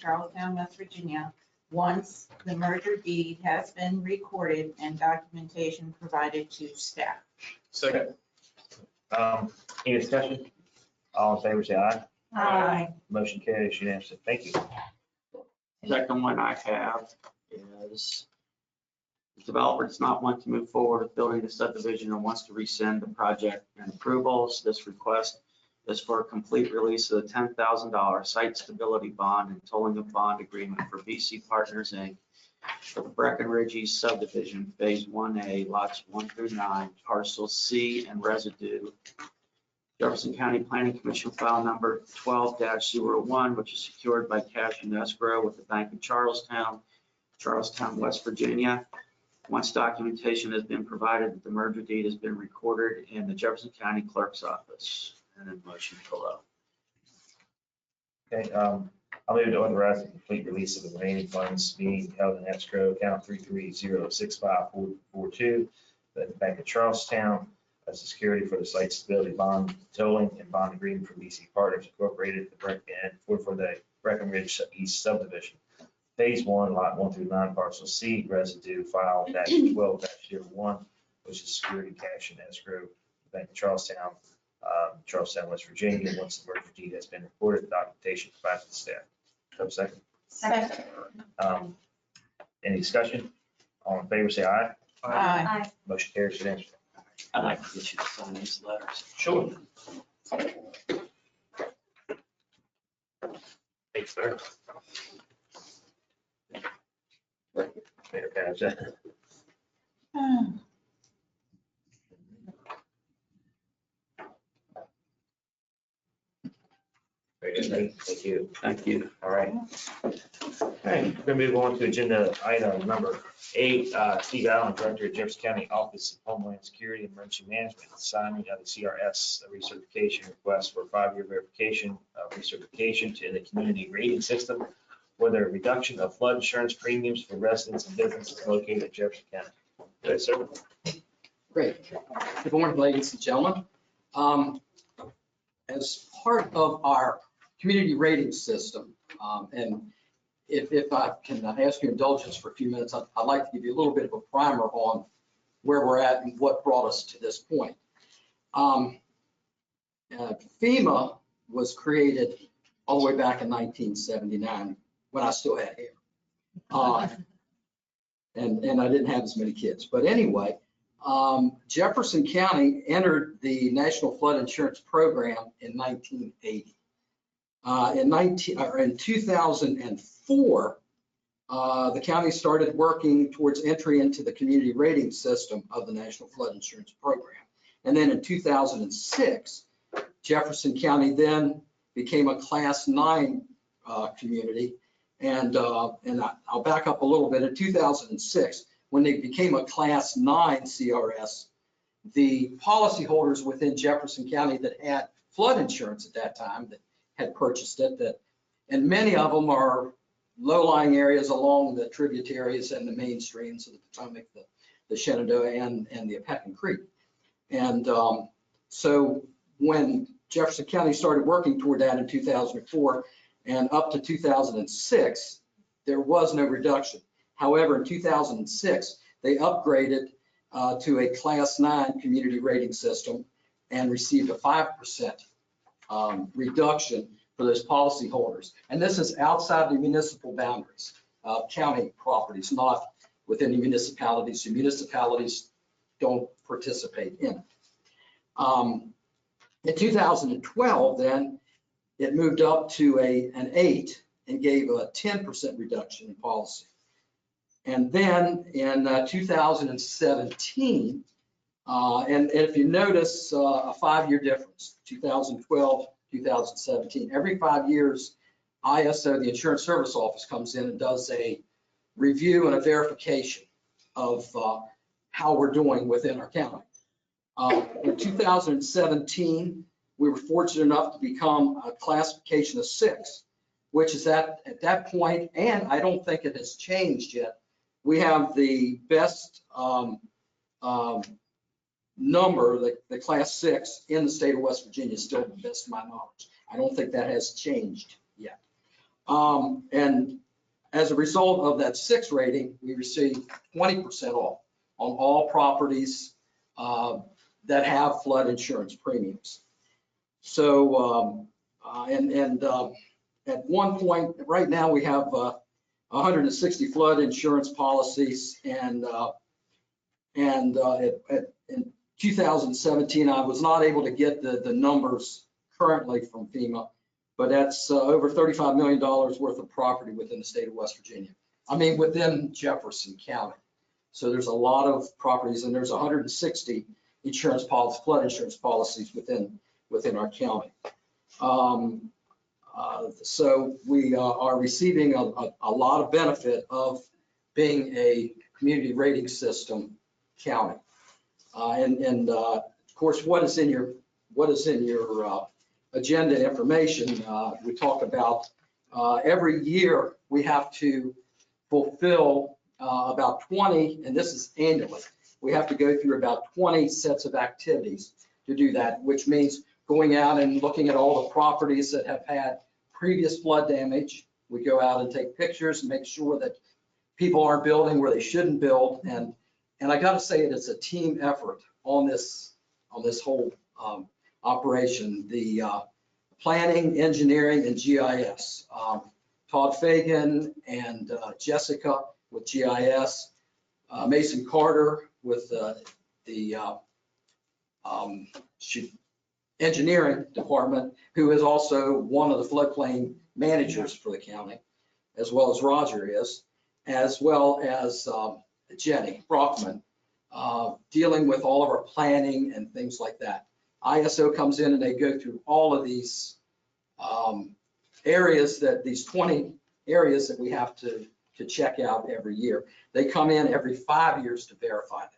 West Virginia, once the merger deed has been recorded and documentation provided to staff. Second. Any discussion? All in favor, say aye. Aye. Motion carries unanimously. Thank you. Second one I have is the developer does not want to move forward with building the subdivision and wants to rescind the project and approvals. This request is for a complete release of the $10,000 site stability bond and tolling of bond agreement for VC Partners Inc. for the Breckenridge East subdivision, phase 1A, lots 1 through 9, parcels C and residue, Jefferson County Planning Commission file number 12-01, which is secured by cash and escrow with the Bank of Charlestown, West Virginia. Once documentation has been provided that the merger deed has been recorded in the Jefferson County Clerk's office. And then motion below. Okay, I'll move to authorize the complete release of the remaining funds being held in escrow account 3306542 at the Bank of Charlestown as a security for the site stability bond tolling and bond agreement for BC Partners Incorporated for the Breckenridge East subdivision. Phase 1, lot 1 through 9, parcel C, residue file -12-01, which is security cash and escrow, Bank of Charlestown, West Virginia. Once the merger deed has been recorded, documentation provided to the staff. Have a second? Second. Any discussion? All in favor, say aye. Aye. Motion carries unanimously. I'd like to get you to sign these letters. Sure. Thanks, sir. Mayor Patch. Very good, thank you. Thank you. All right. All right, we're gonna move on to agenda item number 8. Steve Allen, Director of Jefferson County Office of Homeland Security and Emergency Management, signing of the CRS recertification request for 5-year verification of recertification to the community rating system for the reduction of flood insurance premiums for residents and businesses located in Jefferson County. Yes, sir. Great. Good morning, ladies and gentlemen. As part of our community rating system, and if I can ask your indulgence for a few minutes, I'd like to give you a little bit of a primer on where we're at and what brought us to this point. FEMA was created all the way back in 1979 when I still had hair. And I didn't have as many kids. But anyway, Jefferson County entered the National Flood Insurance Program in 1980. In 2004, the county started working towards entry into the community rating system of the National Flood Insurance Program. And then in 2006, Jefferson County then became a Class 9 community. And I'll back up a little bit. In 2006, when they became a Class 9 CRS, the policyholders within Jefferson County that had flood insurance at that time that had purchased it, and many of them are low-lying areas along the tributaries and the main streams of the Potomac, the Shenandoah, and the Apecon Creek. And so when Jefferson County started working toward that in 2004 and up to 2006, there was no reduction. However, in 2006, they upgraded to a Class 9 community rating system and received a 5% reduction for those policyholders. And this is outside the municipal boundaries, county properties, not within the municipalities. The municipalities don't participate in it. In 2012, then, it moved up to an 8 and gave a 10% reduction in policy. And then in 2017, and if you notice a 5-year difference, 2012, 2017, every 5 years, ISO, the Insurance Service Office, comes in and does a review and a verification of how we're doing within our county. In 2017, we were fortunate enough to become a classification of 6, which is at that point, and I don't think it has changed yet. We have the best number, the Class 6 in the state of West Virginia, still to the best of my knowledge. I don't think that has changed yet. And as a result of that 6 rating, we received 20% off on all properties that have flood insurance premiums. So, at one point, right now we have 160 flood insurance policies, and in 2017, I was not able to get the numbers currently from FEMA, but that's over $35 million worth of property within the state of West Virginia. I mean, within Jefferson County. So there's a lot of properties, and there's 160 insurance policies, flood insurance policies within within our county. So we are receiving a lot of benefit of being a community rating system county. And of course, what is in your agenda information, we talk about every year we have to fulfill about 20, and this is annually, we have to go through about 20 sets of activities to do that, which means going out and looking at all the properties that have had previous flood damage. We go out and take pictures and make sure that people aren't building where they shouldn't build. And I got to say it is a team effort on this whole operation. The planning, engineering, and GIS. Todd Fagan and Jessica with GIS, Mason Carter with the engineering department, who is also one of the floodplain managers for the county, as well as Roger is, as well as Jenny Brockman, dealing with all of our planning and things like that. ISO comes in and they go through all of these areas, these 20 areas that we have to check out every year. They come in every 5 years to verify that.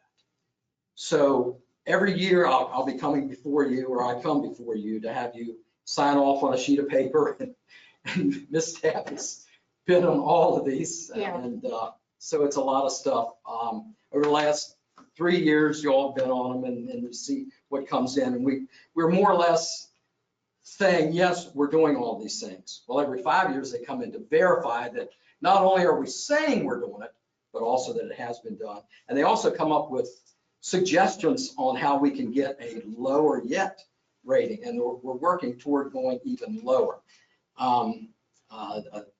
So every year I'll be coming before you, or I come before you to have you sign off on a sheet of paper. And Ms. Tapp has been on all of these. Yeah. And so it's a lot of stuff. Over the last 3 years, you all have been on them and see what comes in. And we're more or less saying, yes, we're doing all these things. Well, every 5 years they come in to verify that not only are we saying we're doing it, but also that it has been done. And they also come up with suggestions on how we can get a lower yet rating. And we're working toward going even lower.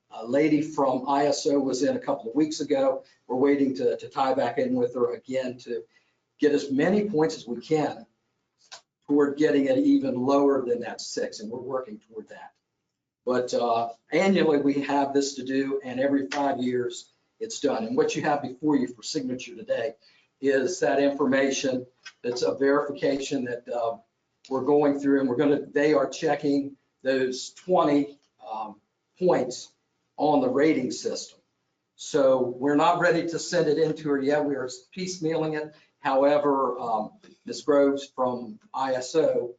A lady from ISO was in a couple of weeks ago. We're waiting to tie back in with her again to get as many points as we can toward getting it even lower than that 6, and we're working toward that. But annually we have this to do, and every 5 years it's done. And what you have before you for signature today is that information. That's a verification that we're going through, and they are checking those 20 points on the rating system. So we're not ready to send it into her yet. We are piecemealing it. However, Ms. Groves from ISO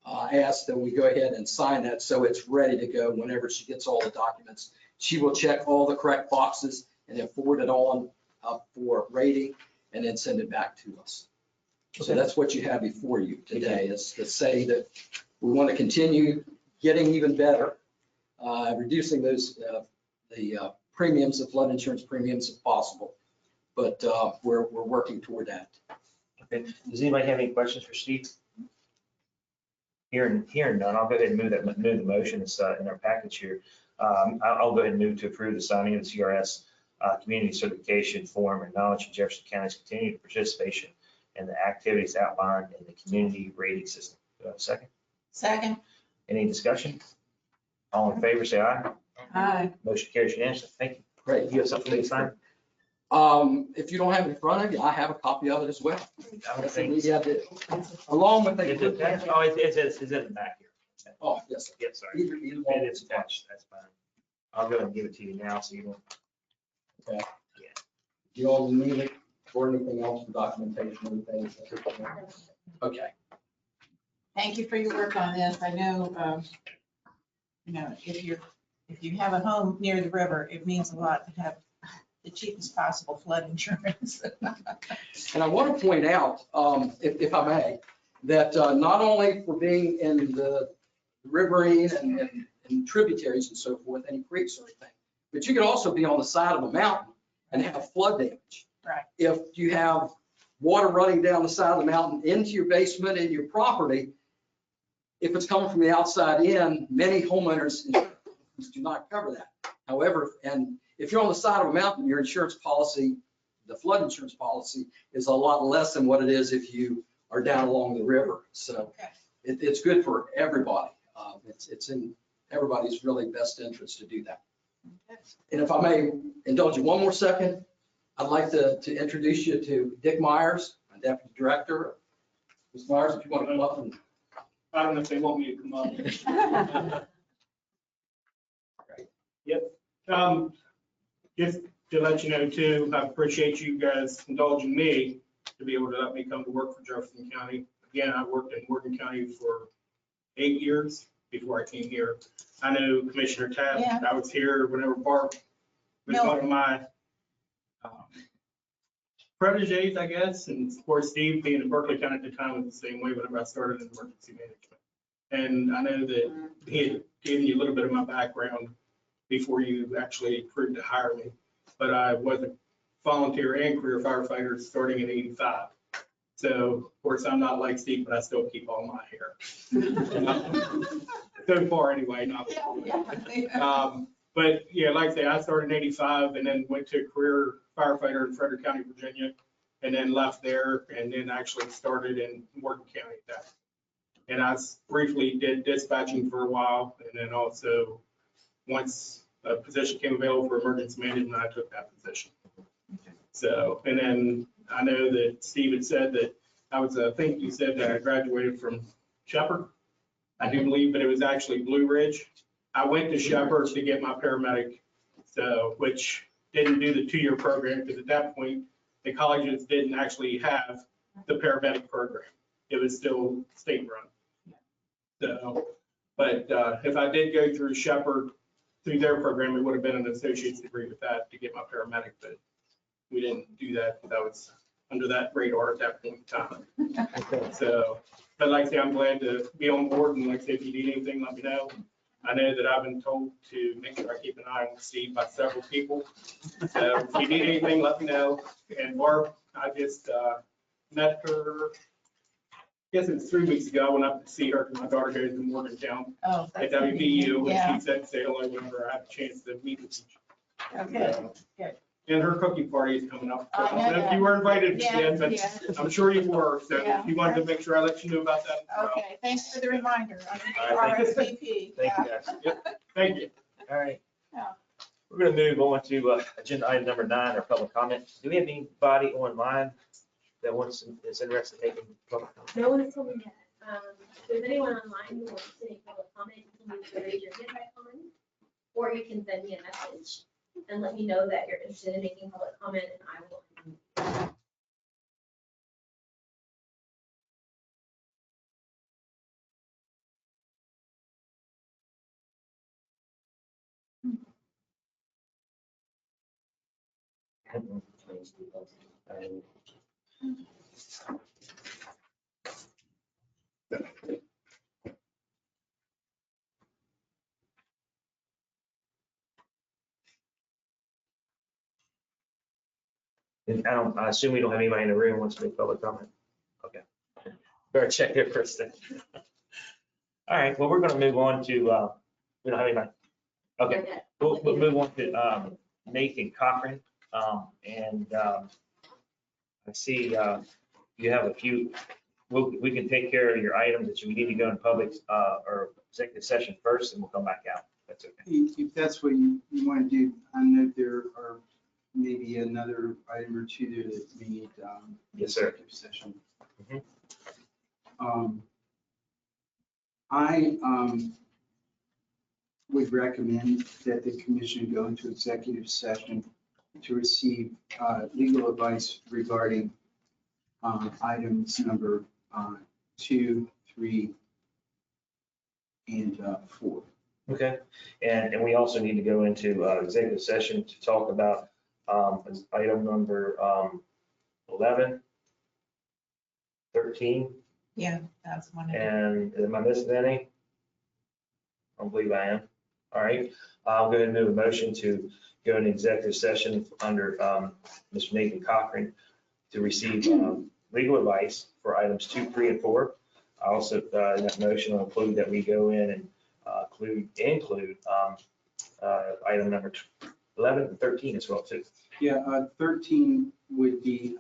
asked that we go ahead and sign that so it's ready to go whenever she gets all the documents. She will check all the correct boxes and then forward it on for rating and then send it back to us. So that's what you have before you today, is to say that we want to continue getting even better, reducing those the premiums, the flood insurance premiums if possible. But we're working toward that. Okay. Does anybody have any questions for Steve? Hearing none, I'll go ahead and move the motion. It's in our package here. I'll go ahead and move to approve the signing of the CRS community certification form, acknowledging Jefferson County's continued participation in the activities outlined in the community rating system. Do I have a second? Second. Any discussion? All in favor, say aye. Aye. Motion carries unanimously. Thank you. Great. You have something to sign? If you don't have it in front of you, I have a copy of it as well. I don't think. Yeah, I did. Along with Is it attached? Oh, it's in the back here. Oh, yes, sir. Yes, sorry. Either one. It is attached. That's fine. I'll go ahead and give it to you now so you don't. Okay. Yeah. Do you all need it or anything else for documentation or anything? Okay. Thank you for your work on this. I know, if you have a home near the river, it means a lot to have the cheapest possible flood insurance. And I want to point out, if I may, that not only for being in the riverine and tributaries and so forth, any creeks or anything, but you could also be on the side of a mountain and have flood damage. Right. If you have water running down the side of the mountain into your basement and your property, if it's coming from the outside in, many homeowners do not cover that. However, and if you're on the side of a mountain, your insurance policy, the flood insurance policy, is a lot less than what it is if you are down along the river. So it's good for everybody. It's in everybody's really best interest to do that. And if I may indulge you one more second, I'd like to introduce you to Dick Myers, my deputy director. Ms. Myers, if you want to come up and I don't know if they want me to come up. Yep. Just to let you know too, I appreciate you guys indulging me to be able to let me come to work for Jefferson County. Again, I worked in Morgan County for 8 years before I came here. I know Commissioner Taft, Yeah. I was here whenever Barb was No. one of my proteges, I guess. And of course, Steve being in Berkeley County at the time was the same way whenever I started in emergency management. And I know that he had given you a little bit of my background before you actually approved to hire me. But I was a volunteer and career firefighter starting in '85. So of course, I'm not like Steve, but I still keep all my hair. So far anyway, not. But yeah, like I say, I started in '85 and then went to career firefighter in Frederick County, Virginia, and then left there and then actually started in Morgan County. And I briefly did dispatching for a while, and then also once a position came available for emergency management, I took that position. So, and then I know that Steve had said that I think you said that I graduated from Shepherd. I do believe, but it was actually Blue Ridge. I went to Shepherd to get my paramedic, so, which didn't do the 2-year program, because at that point, the colleges didn't actually have the paramedic program. It was still state run. So, but if I did go through Shepherd, through their program, it would have been an associate's degree with that to get my paramedic, but we didn't do that. That was under that radar at that point in time. So, but like I say, I'm glad to be on board, and like I say, if you need anything, let me know. I know that I've been told to make sure I keep an eye on Steve by several people. So if you need anything, let me know. And Barb, I just met her, I guess it was 3 weeks ago. I went up to see her because my daughter goes to Morgantown at WVU. Yeah. And she said, say hello whenever I have a chance to meet with you. Okay, good. And her cookie party is coming up. So I I know don't know if you were invited Yeah, yet, but yeah. I'm sure you were. So Yeah. if you wanted to make sure I let you know about that. as well. Okay, thanks for the reminder. All right, thank RSVP. Thank Yeah. you, guys. Yep, thank you. All right. Yeah. We're going to move on to agenda item number 9, our public comment. Do we have anybody online that is interested in making public comment? No one has told me yet. So if anyone online who wants to make public comment, you can either raise your hand icon, or you can send me a message and let me know that you're interested in making public comment, and I will. And I assume we don't have anybody in the room who wants to make public comment. Okay. Better check there for a second. All right, well, we're going to move on to, we don't have anybody. Okay, we'll move on to Nathan Cochran. And I see you have a few, we can take care of your items that you need to go in public or executive session first, and we'll come back out. That's okay. If that's what you want to do, I know there are maybe another item or two there that we need. Yes, sir. Executive session. Mhm. I would recommend that the commission go into executive session to receive legal advice regarding items number 2, 3, and 4. Okay, and we also need to go into executive session to talk about item number 11, 13, Yeah, that's one. and am I missing any? I don't believe I am. All right, I'm going to move a motion to go into executive session under Mr. Nathan Cochran to receive legal advice for items 2, 3, and 4. I also, in that motion, will include that we go in and include item number 11 and 13 as well too. Yeah, 13 would be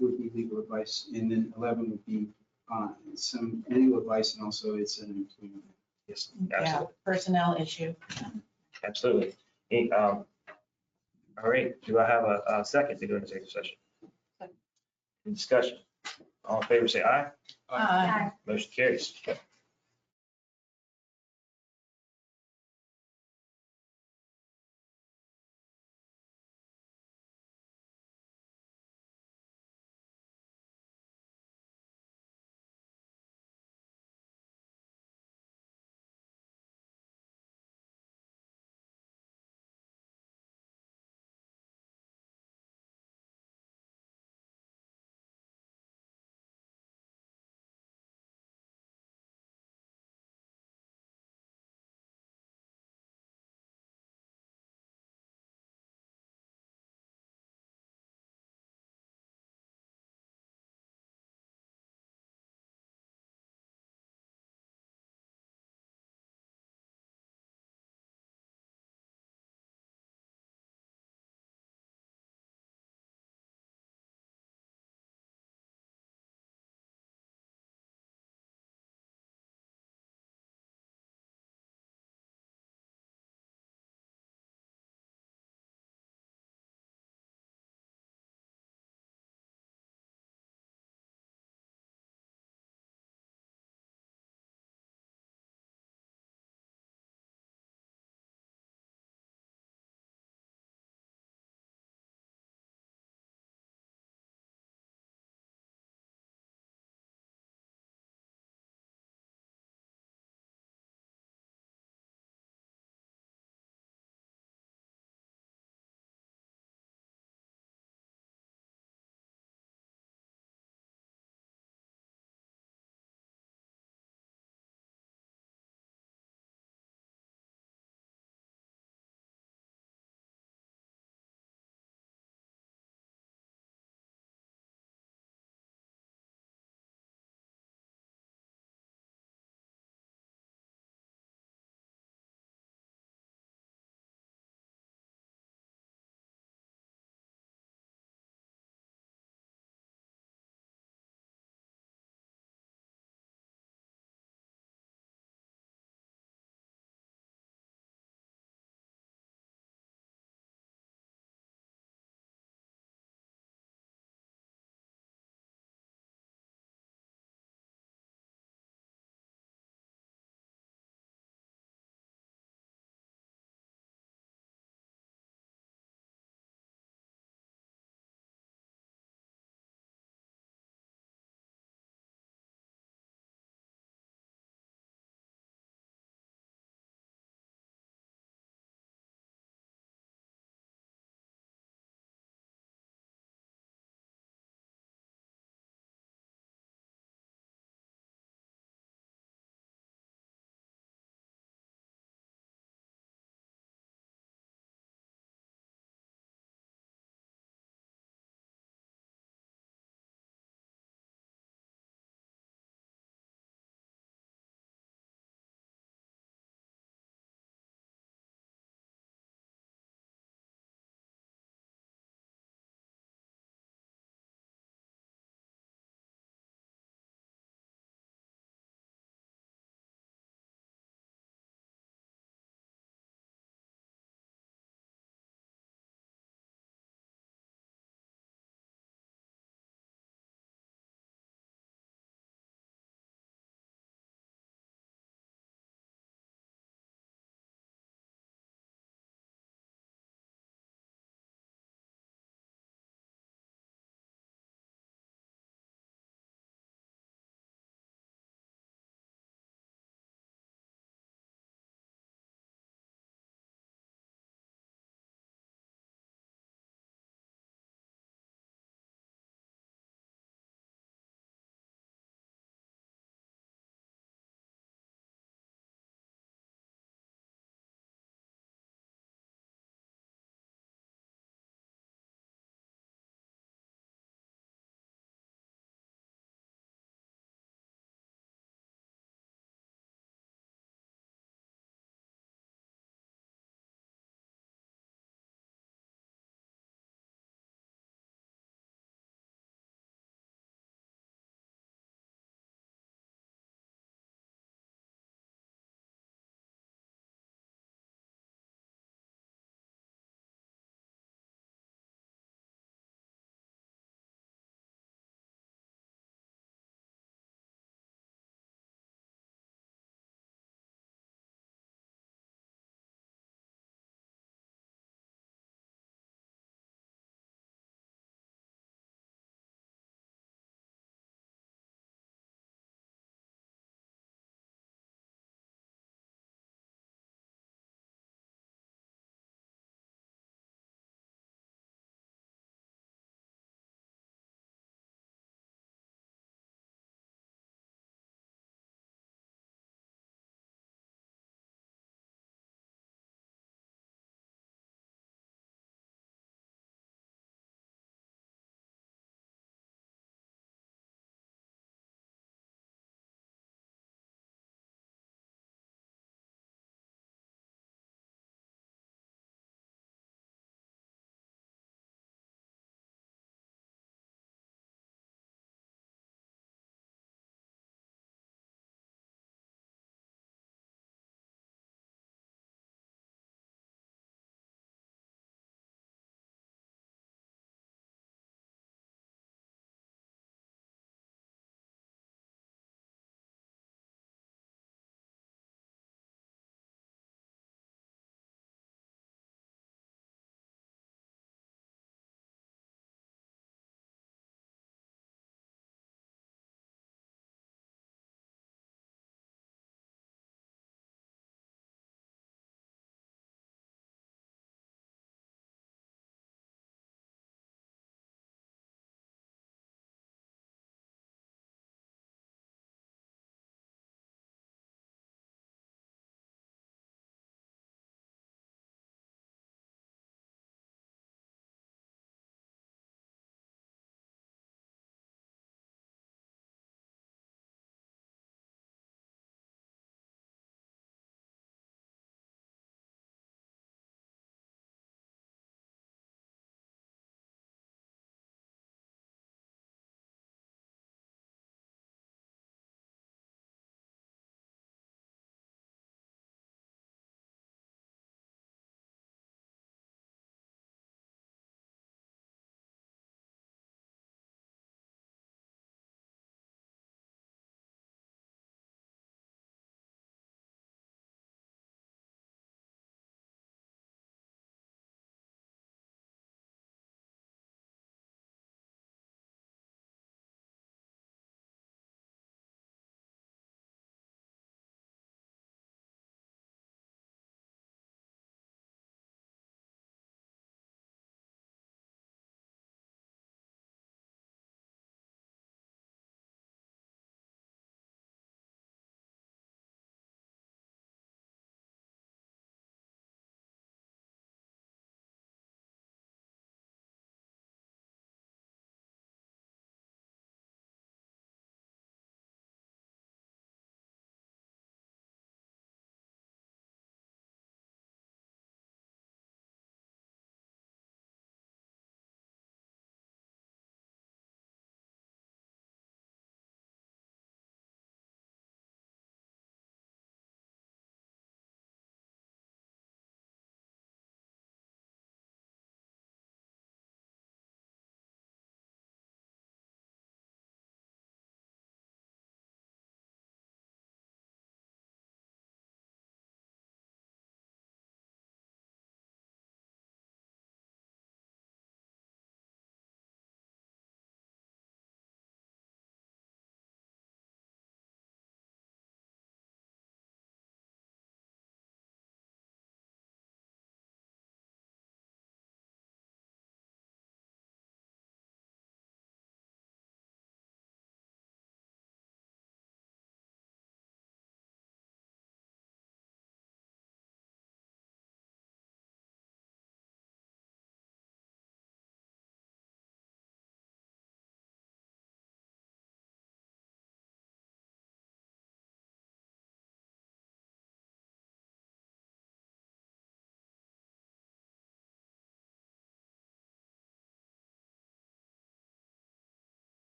legal advice, and then 11 would be some legal advice, and also it's an employment. Yes, Yeah, absolutely. personnel issue. Absolutely. All right, do I have a second to go into executive session? Any discussion? All in favor, say aye. Motion carries.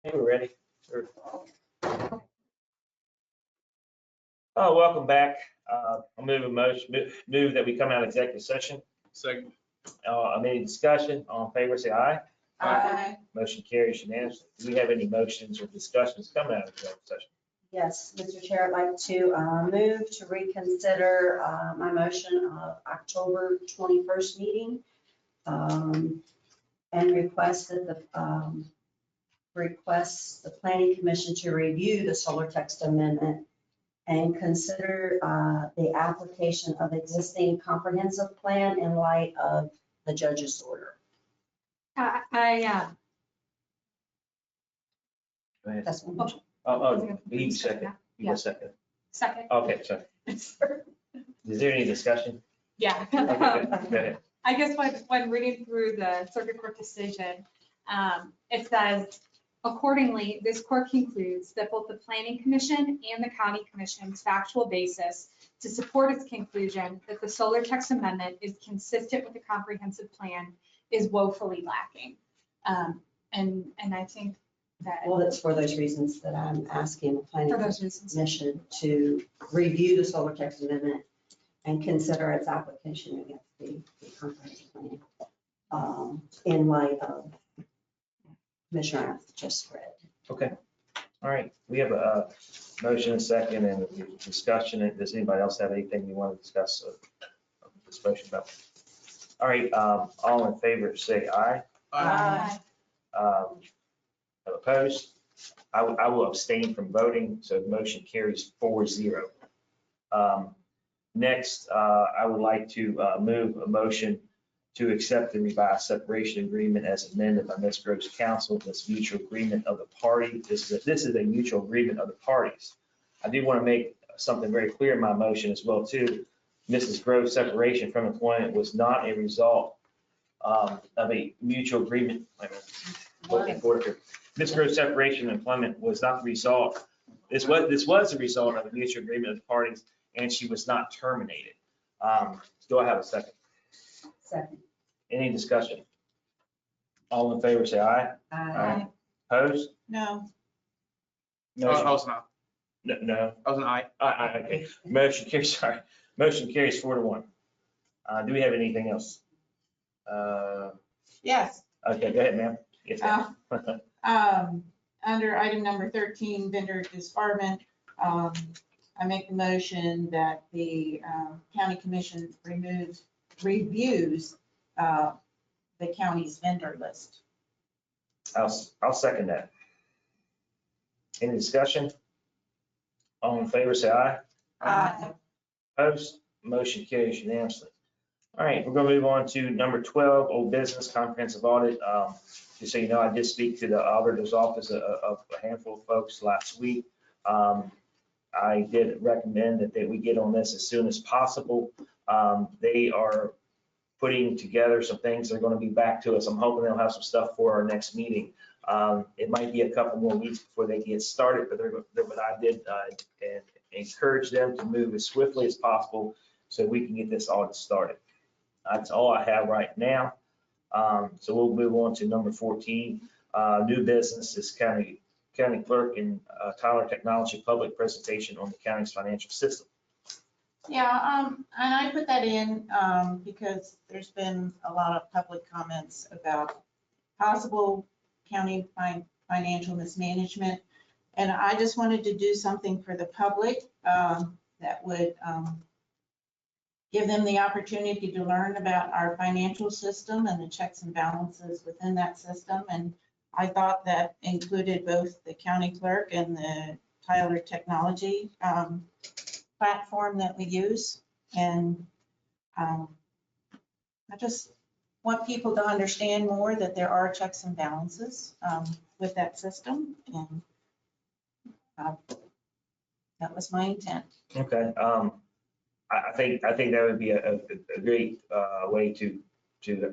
Hey, we're ready. Sure. Oh, welcome back. I'll move that we come out of executive session. Second. Any discussion? All in favor, say aye. Aye. Motion carries unanimously. Do we have any motions or discussions coming out of executive session? Yes, Mr. Chair, I'd like to move to reconsider my motion of October 21st meeting and request that the planning commission to review the solar text amendment and consider the application of existing comprehensive plan in light of the judge's order. Go ahead. That's one motion. You second. You go second. Second. Okay, sorry. Is there any discussion? Yeah. Okay, go ahead. I guess when reading through the circuit court decision, it says, accordingly, this court concludes that both the planning commission and the county commission's factual basis to support its conclusion that the solar text amendment is consistent with the comprehensive plan is woefully lacking. And I think that. Well, it's for those reasons that I'm asking the planning For those reasons. commission to review the solar text amendment and consider its application against the comprehensive plan in light of Commissioner Ath just read. Okay. All right. We have a motion, a second, and a discussion. Does anybody else have anything you want to discuss this motion about? All right. All in favor, say aye. Aye. Opposed? I will abstain from voting, so the motion carries 4-0. Next, I would like to move a motion to accept the revised separation agreement as amended by Ms. Grove's counsel. This mutual agreement of the party. This is a mutual agreement of the parties. I do want to make something very clear in my motion as well too. Mrs. Grove's separation from employment was not a result of a mutual agreement. Looking forward to Ms. Grove's separation from employment was not the result. This was the result of a mutual agreement of the parties, and she was not terminated. Do I have a second? Second. Any discussion? All in favor, say aye. Aye. Opposed? No. I was not. No. I was an aye. Aye, okay. Motion carries, sorry. Motion carries 4-1. Do we have anything else? Yes. Okay, go ahead, ma'am. Yes, ma'am. Under item number 13, vendor disbarment, I make the motion that the county commission reviews the county's vendor list. I'll second that. Any discussion? All in favor, say aye. Aye. Opposed? Motion carries unanimously. All right, we're gonna move on to number 12, old business comprehensive audit. Just so you know, I did speak to the auditor's office of a handful of folks last week. I did recommend that we get on this as soon as possible. They are putting together some things that are going to be back to us. I'm hoping they'll have some stuff for our next meeting. It might be a couple more weeks before they get started, but I did encourage them to move as swiftly as possible so we can get this audit started. That's all I have right now. So we'll move on to number 14, new business. This county clerk and Tyler Technology public presentation on the county's financial system. Yeah, and I put that in because there's been a lot of public comments about possible county financial mismanagement. And I just wanted to do something for the public that would give them the opportunity to learn about our financial system and the checks and balances within that system. And I thought that included both the county clerk and the Tyler Technology platform that we use. And I just want people to understand more that there are checks and balances with that system. And that was my intent. Okay. I think that would be a great way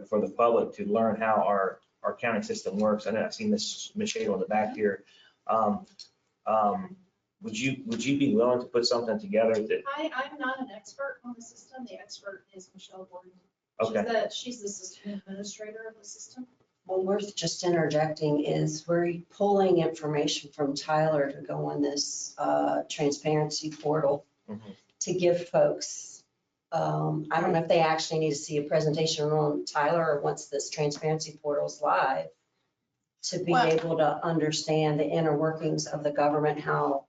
for the public to learn how our county system works. I know I've seen Ms. Shade on the back here. Would you be willing to put something together that? I'm not an expert on the system. The expert is Michelle Gordon. Okay. She's the system administrator of the system. Well, worth just interjecting is we're pulling information from Tyler to go on this transparency portal to give folks, I don't know if they actually need to see a presentation on Tyler or once this transparency portal's live, to be able to understand the inner workings of the government, how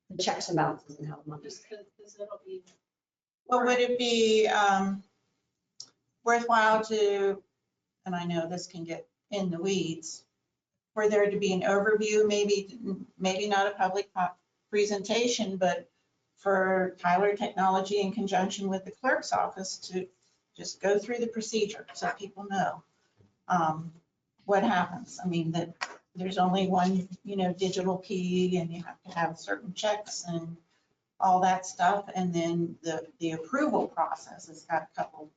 the checks and balances and how the money's. Well, would it be worthwhile to, and I know this can get in the weeds, for there to be an overview, maybe not a public presentation, but for Tyler Technology in conjunction with the clerk's office to just go through the procedure so people know what happens. I mean, that there's only one, digital key, and you have to have certain checks and all that stuff. And then the approval process has got a couple.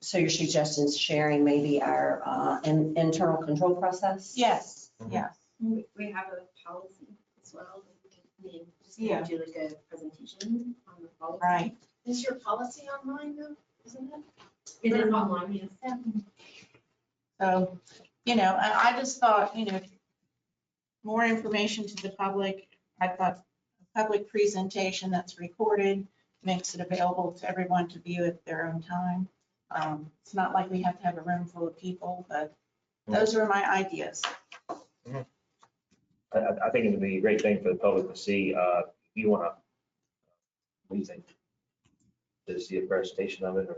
So your suggestion is sharing maybe our internal control process? Yes, yes. We have a policy as well. Just do like a presentation on the policy. Right. Is your policy online though, isn't it? It is online, yes. So, I just thought, more information to the public. I thought a public presentation that's recorded makes it available to everyone to view at their own time. It's not like we have to have a room full of people, but those were my ideas. I think it would be a great thing for the public to see. If you want to, what do you think? To see a presentation of it,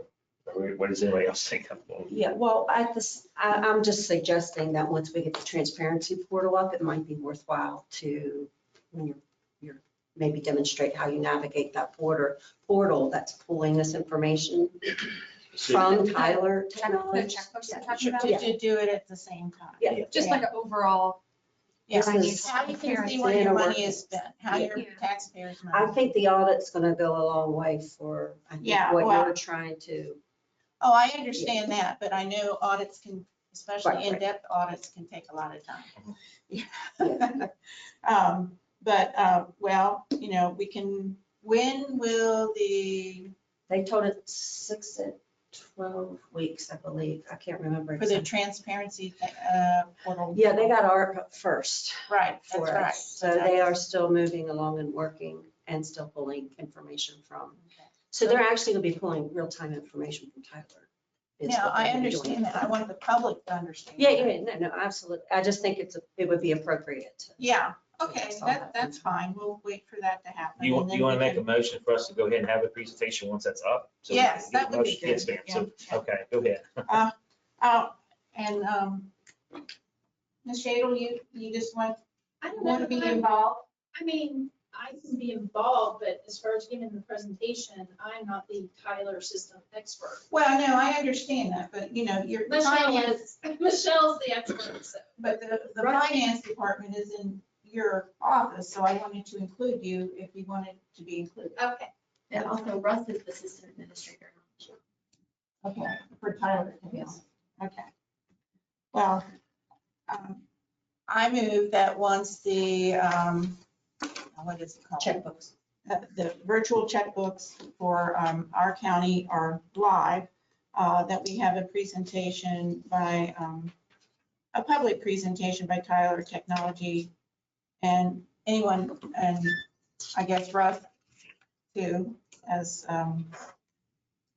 or what does anybody else think? Yeah, well, I'm just suggesting that once we get the transparency portal up, it might be worthwhile to, when you're maybe demonstrate how you navigate that portal that's pulling this information from Tyler The Technologies. checkbooks you're talking about? To do it at the same time. Yeah. Just like an overall. Yeah, This is how you can see where your money is spent, how your taxpayers' money. I think the audit's gonna go a long way for, I think, Yeah, what well- you're trying to. Oh, I understand that, but I know audits can, especially Right. in-depth audits, can take a lot of time. Yeah. Well, we can, when will They told it 6 to 12 weeks, I believe. I can't remember. for the exactly. transparency portal? Yeah, they got ARP first. Right, that's for right. us. So they are still moving along and working and still pulling information from. So they're actually gonna be pulling real-time information from Tyler. is Now, what they're I gonna be doing. understand that. I want the public to understand. Yeah, that. no, absolutely. I just think it would be appropriate. Yeah, okay, That's all that. that's fine. We'll wait for that to happen. You and want then to we make a can- motion for us to go ahead and have a presentation once that's up? So we Yes, can get that the would be motion. Yes, good. ma'am. So, okay, go ahead. And Ms. Shadle, you just want I don't to know. be involved? I mean, I can be involved, but as far as giving the presentation, I'm not the Tyler system expert. Well, no, I understand that, but your Michelle finance, is, Michelle's the expert, so. but the finance department is in your office, so I wanted to include you if you wanted to be included. Okay. And also Russ is the system administrator. Okay, for Tyler. Yes. Okay. Well, I move that once the, what is it called? Checkbooks. The virtual checkbooks for our county are live, that we have a presentation by, a public presentation by Tyler Technology and anyone, and I guess Russ too, as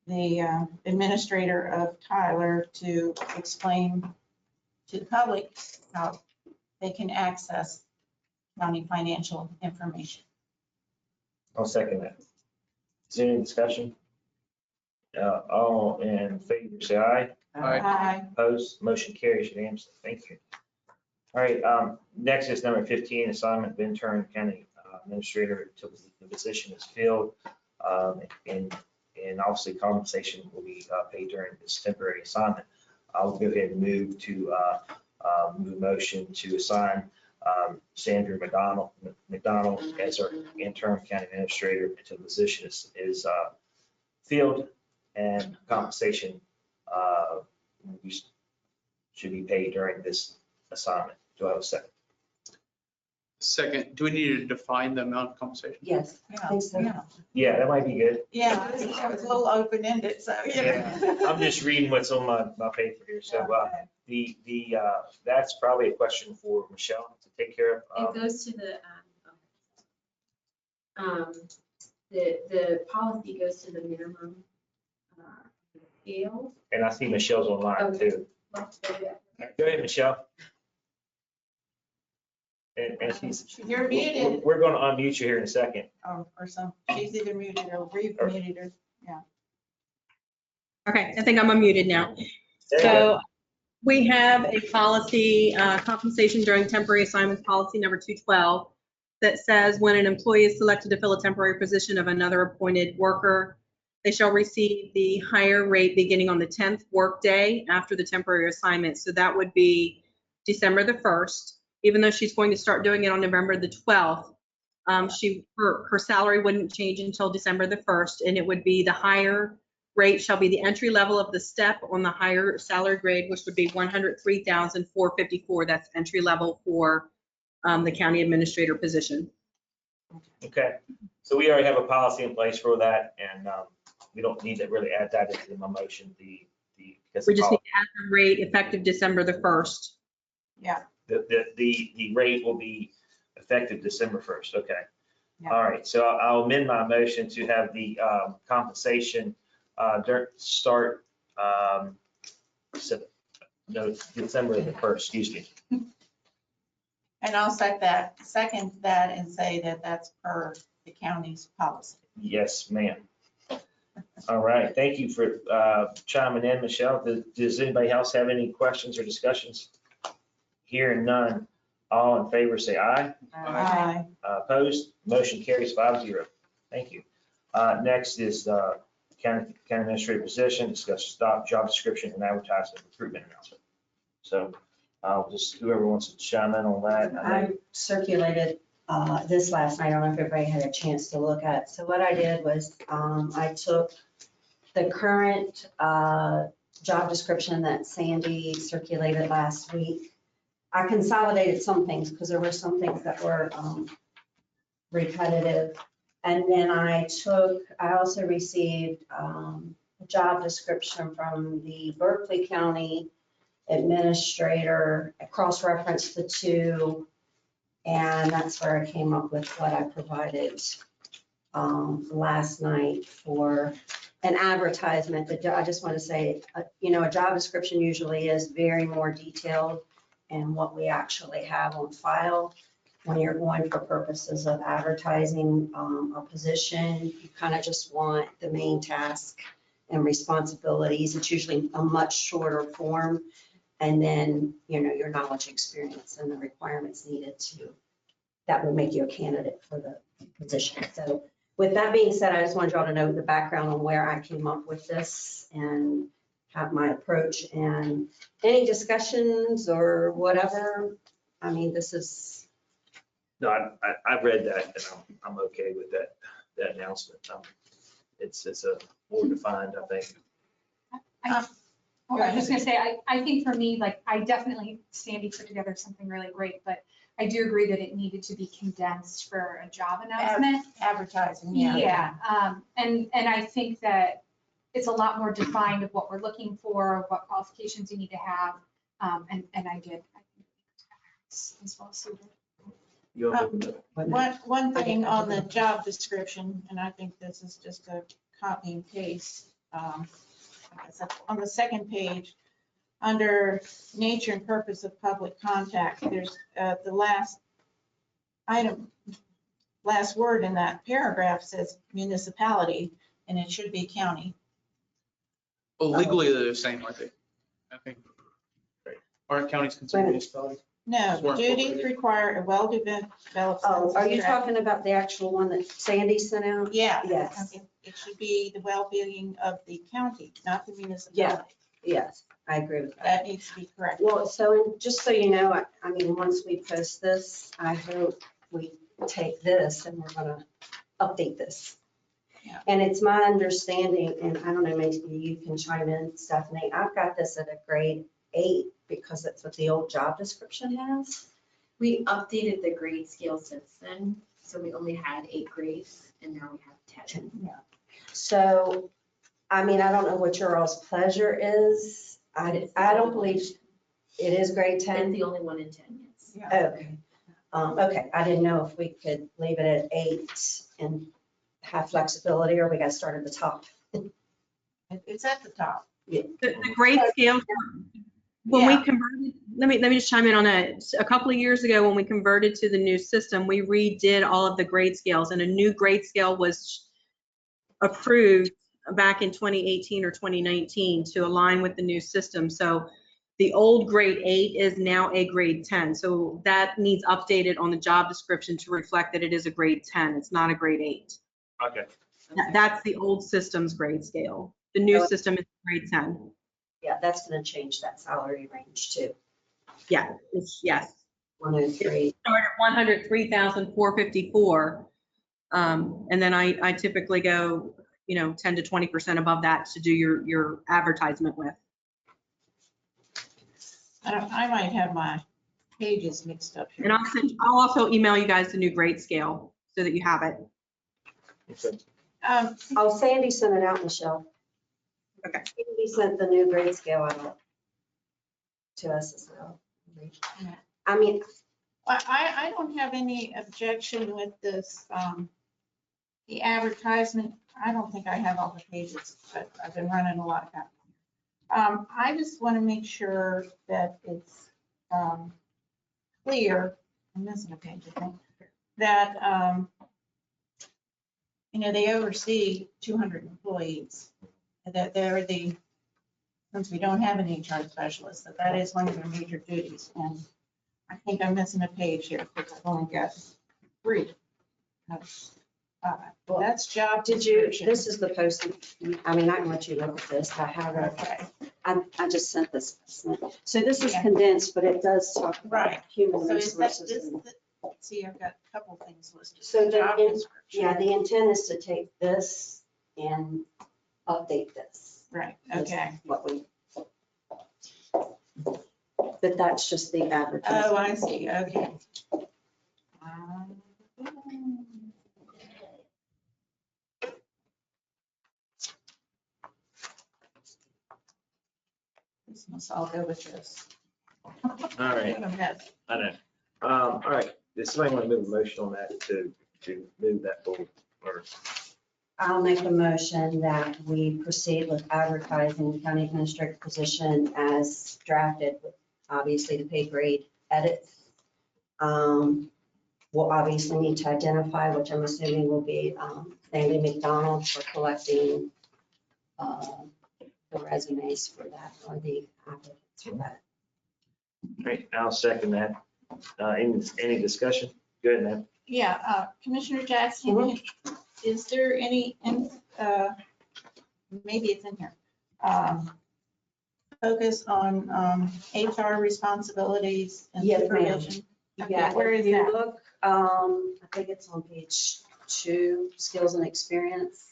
the administrator of Tyler, to explain to the public how they can access county financial information. I'll second that. Is there any discussion? All in favor, say aye. Aye. Opposed, motion carries unanimously. Thank you. All right, next is number 15, assignment of intern county administrator until the position is filled. And obviously compensation will be paid during this temporary assignment. I'll go ahead and move motion to assign Sandra McDonald as our interim county administrator until the position is filled, and compensation should be paid during this assignment. Do I have a second? Second, do we need to define the amount of compensation? Yes. I think so. Yeah, that might be good. Yeah, it was a little open-ended, so, you know. I'm just reading what's on my paper here. So that's probably a question for Michelle to take care of. It goes to the policy goes to the minimum scale. And I see Michelle's online too. Go ahead, Michelle. And You're muted. we're going to unmute you here in a second. Or some, she's either muted or re-muted her, yeah. Okay, I think I'm unmuted now. So we have a policy, compensation during temporary assignments policy number 212, that says when an employee is selected to fill a temporary position of another appointed worker, they shall receive the higher rate beginning on the 10th workday after the temporary assignment. So that would be December the 1st. Even though she's going to start doing it on November the 12th, her salary wouldn't change until December the 1st, and it would be the higher rate shall be the entry level of the step on the higher salary grade, which would be $103,454. That's entry level for the county administrator position. Okay, so we already have a policy in place for that, and we don't need to really add that into my motion. We just need to add the rate effective December the 1st. Yeah. The rate will be effective December 1st. Okay. All right. So I'll amend my motion to have the compensation start December the 1st, excuse me. And I'll second that and say that that's per the county's policy. Yes, ma'am. All right. Thank you for chiming in, Michelle. Does anybody else have any questions or discussions? Hearing none. All in favor, say aye. Aye. Opposed? Motion carries 5-0. Thank you. Next is county administrative position, discuss job description and advertisement recruitment announcement. So I'll just, whoever wants to chime in on that. I circulated this last night. I don't know if everybody had a chance to look at it. So what I did was I took the current job description that Sandy circulated last week. I consolidated some things because there were some things that were repetitive. And then I also received a job description from the Berkeley County administrator, cross-referenced the two. And that's where I came up with what I provided last night for an advertisement. I just want to say, a job description usually is very more detailed and what we actually have on file. When you're going for purposes of advertising a position, you kind of just want the main task and responsibilities. It's usually a much shorter form. And then, your knowledge, experience, and the requirements needed that would make you a candidate for the position. So with that being said, I just wanted y'all to know the background on where I came up with this and have my approach, and any discussions or whatever. I mean, this is. No, I've read that and I'm okay with that announcement. It's a more defined, I think. I was just gonna say, I think for me, I definitely, Sandy put together something really great, but I do agree that it needed to be condensed for a job announcement. Advertising, yeah. Yeah, and I think that it's a lot more defined of what we're looking for, what qualifications you need to have, and I did. I think it's well suited. One thing on the job description, and I think this is just a copy and paste. On the second page, under nature and purpose of public contact, there's the last item, last word in that paragraph says municipality, and it should be county. Well, legally, they're the same, aren't they? I think. Aren't counties considered municipalities? No, duties require a well-developed. Oh, are you talking about the actual one that Sandy sent out? Yeah. Yes. It should be the well-being of the county, not the municipality. Yes, I agree with that. That needs to be correct. Well, so just so you know, I mean, once we post this, I hope we take this and we're gonna update this. Yeah. And it's my understanding, and I don't know, maybe you can chime in, Stephanie, I've got this at a grade 8 because that's what the old job description has. We updated the grade scale since then, so we only had 8 grades and now we have 10. So, I mean, I don't know what your all's pleasure is. I don't believe it is grade It's 10. the only one in 10, yes. Okay. Okay, I didn't know if we could leave it at 8 and have flexibility, or we got to start at the top. It's at the top. The grade scale, when we Yeah. converted, let me just chime in on that. A couple of years ago, when we converted to the new system, we redid all of the grade scales, and a new grade scale was approved back in 2018 or 2019 to align with the new system. So the old grade 8 is now a grade 10. So that needs updated on the job description to reflect that it is a grade 10. It's not a grade 8. Okay. That's the old system's grade scale. The new system is grade 10. Yeah, that's going to change that salary range too. Yeah, yes. 103. Start at 103,454. And then I typically go, 10 to 20% above that to do your advertisement with. I might have my pages mixed up here. And I'll also email you guys the new grade scale so that you have it. Oh, Sandy sent it out, Michelle. Okay. Sandy sent the new grade scale out to us as well. I mean, I don't have any objection with this, the advertisement. I don't think I have all the pages, but I've been running a lot of copies. I just want to make sure that it's clear, I'm missing a page, I think, that, they oversee 200 employees, and that they're since we don't have an HR specialist, that is one of their major duties. And I think I'm missing a page here because I've only got 3. That's job description. this is the posting. I mean, I can let you look at this. I have it. Okay. I just sent this. So this is condensed, but it does talk about Right. human So is that resources. see, I've got a couple things listed. So Job description. the intent is to take this and update this. Right, That's okay. what we, but that's just the advertisement. Oh, I see, okay. This must all go with this. All right. What a mess. I know. All right. Does somebody want to move a motion on that to move that forward? Or I'll make a motion that we proceed with advertising the county administrator position as drafted with obviously the pay grade edits. We'll obviously need to identify, which I'm assuming will be Sandy McDonald for collecting the resumes for that, or the applicants for that. Great, I'll second that. Any discussion? Good, man. Yeah, Commissioner Jackson, is there any, maybe it's in here, focus on HR responsibilities and Yes, ma'am. supervision? Yeah, Okay, where is if you that? look, I think it's on page 2, skills and experience.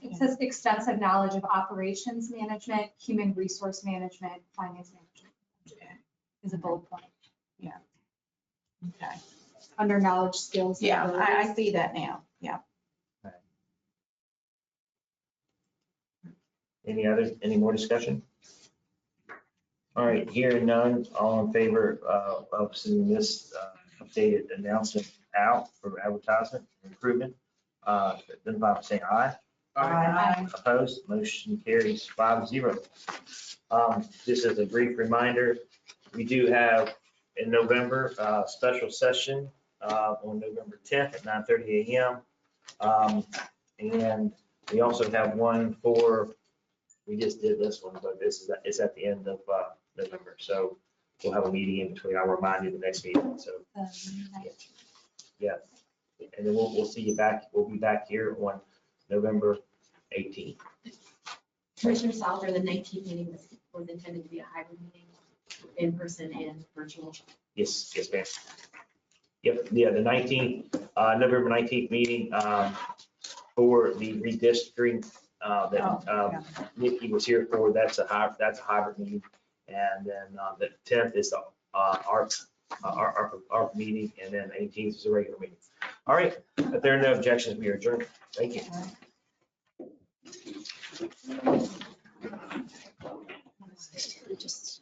It says extensive knowledge of operations management, human resource management, finance management is a bullet point. Yeah. Okay. Under knowledge, skills. and Yeah, I abilities. see that now, yeah. Any more discussion? All right, hearing none, all in favor of sending this updated announcement out for advertisement and improvement, then by saying aye. Aye. Opposed, motion carries 5-0. Just as a brief reminder, we do have in November, special session on November 10th at 9:30 a.m. And we also have one we just did this one, but it's at the end of November. So we'll have a meeting in between. I'll remind you the next meeting. So, yeah. And then we'll see you back. We'll be back here on November 18th. Commissioner Salter, the 19th meeting was intended to be a hybrid meeting, in person and virtual. Yes, ma'am. Yep, yeah, the 19th, November 19th meeting for the redistricting that Nikki was here for. That's a hybrid meeting. And then the 10th is the arts our meeting, and then 18th is a regular meeting. All right, if there are no objections, we are adjourned. Thank you. Just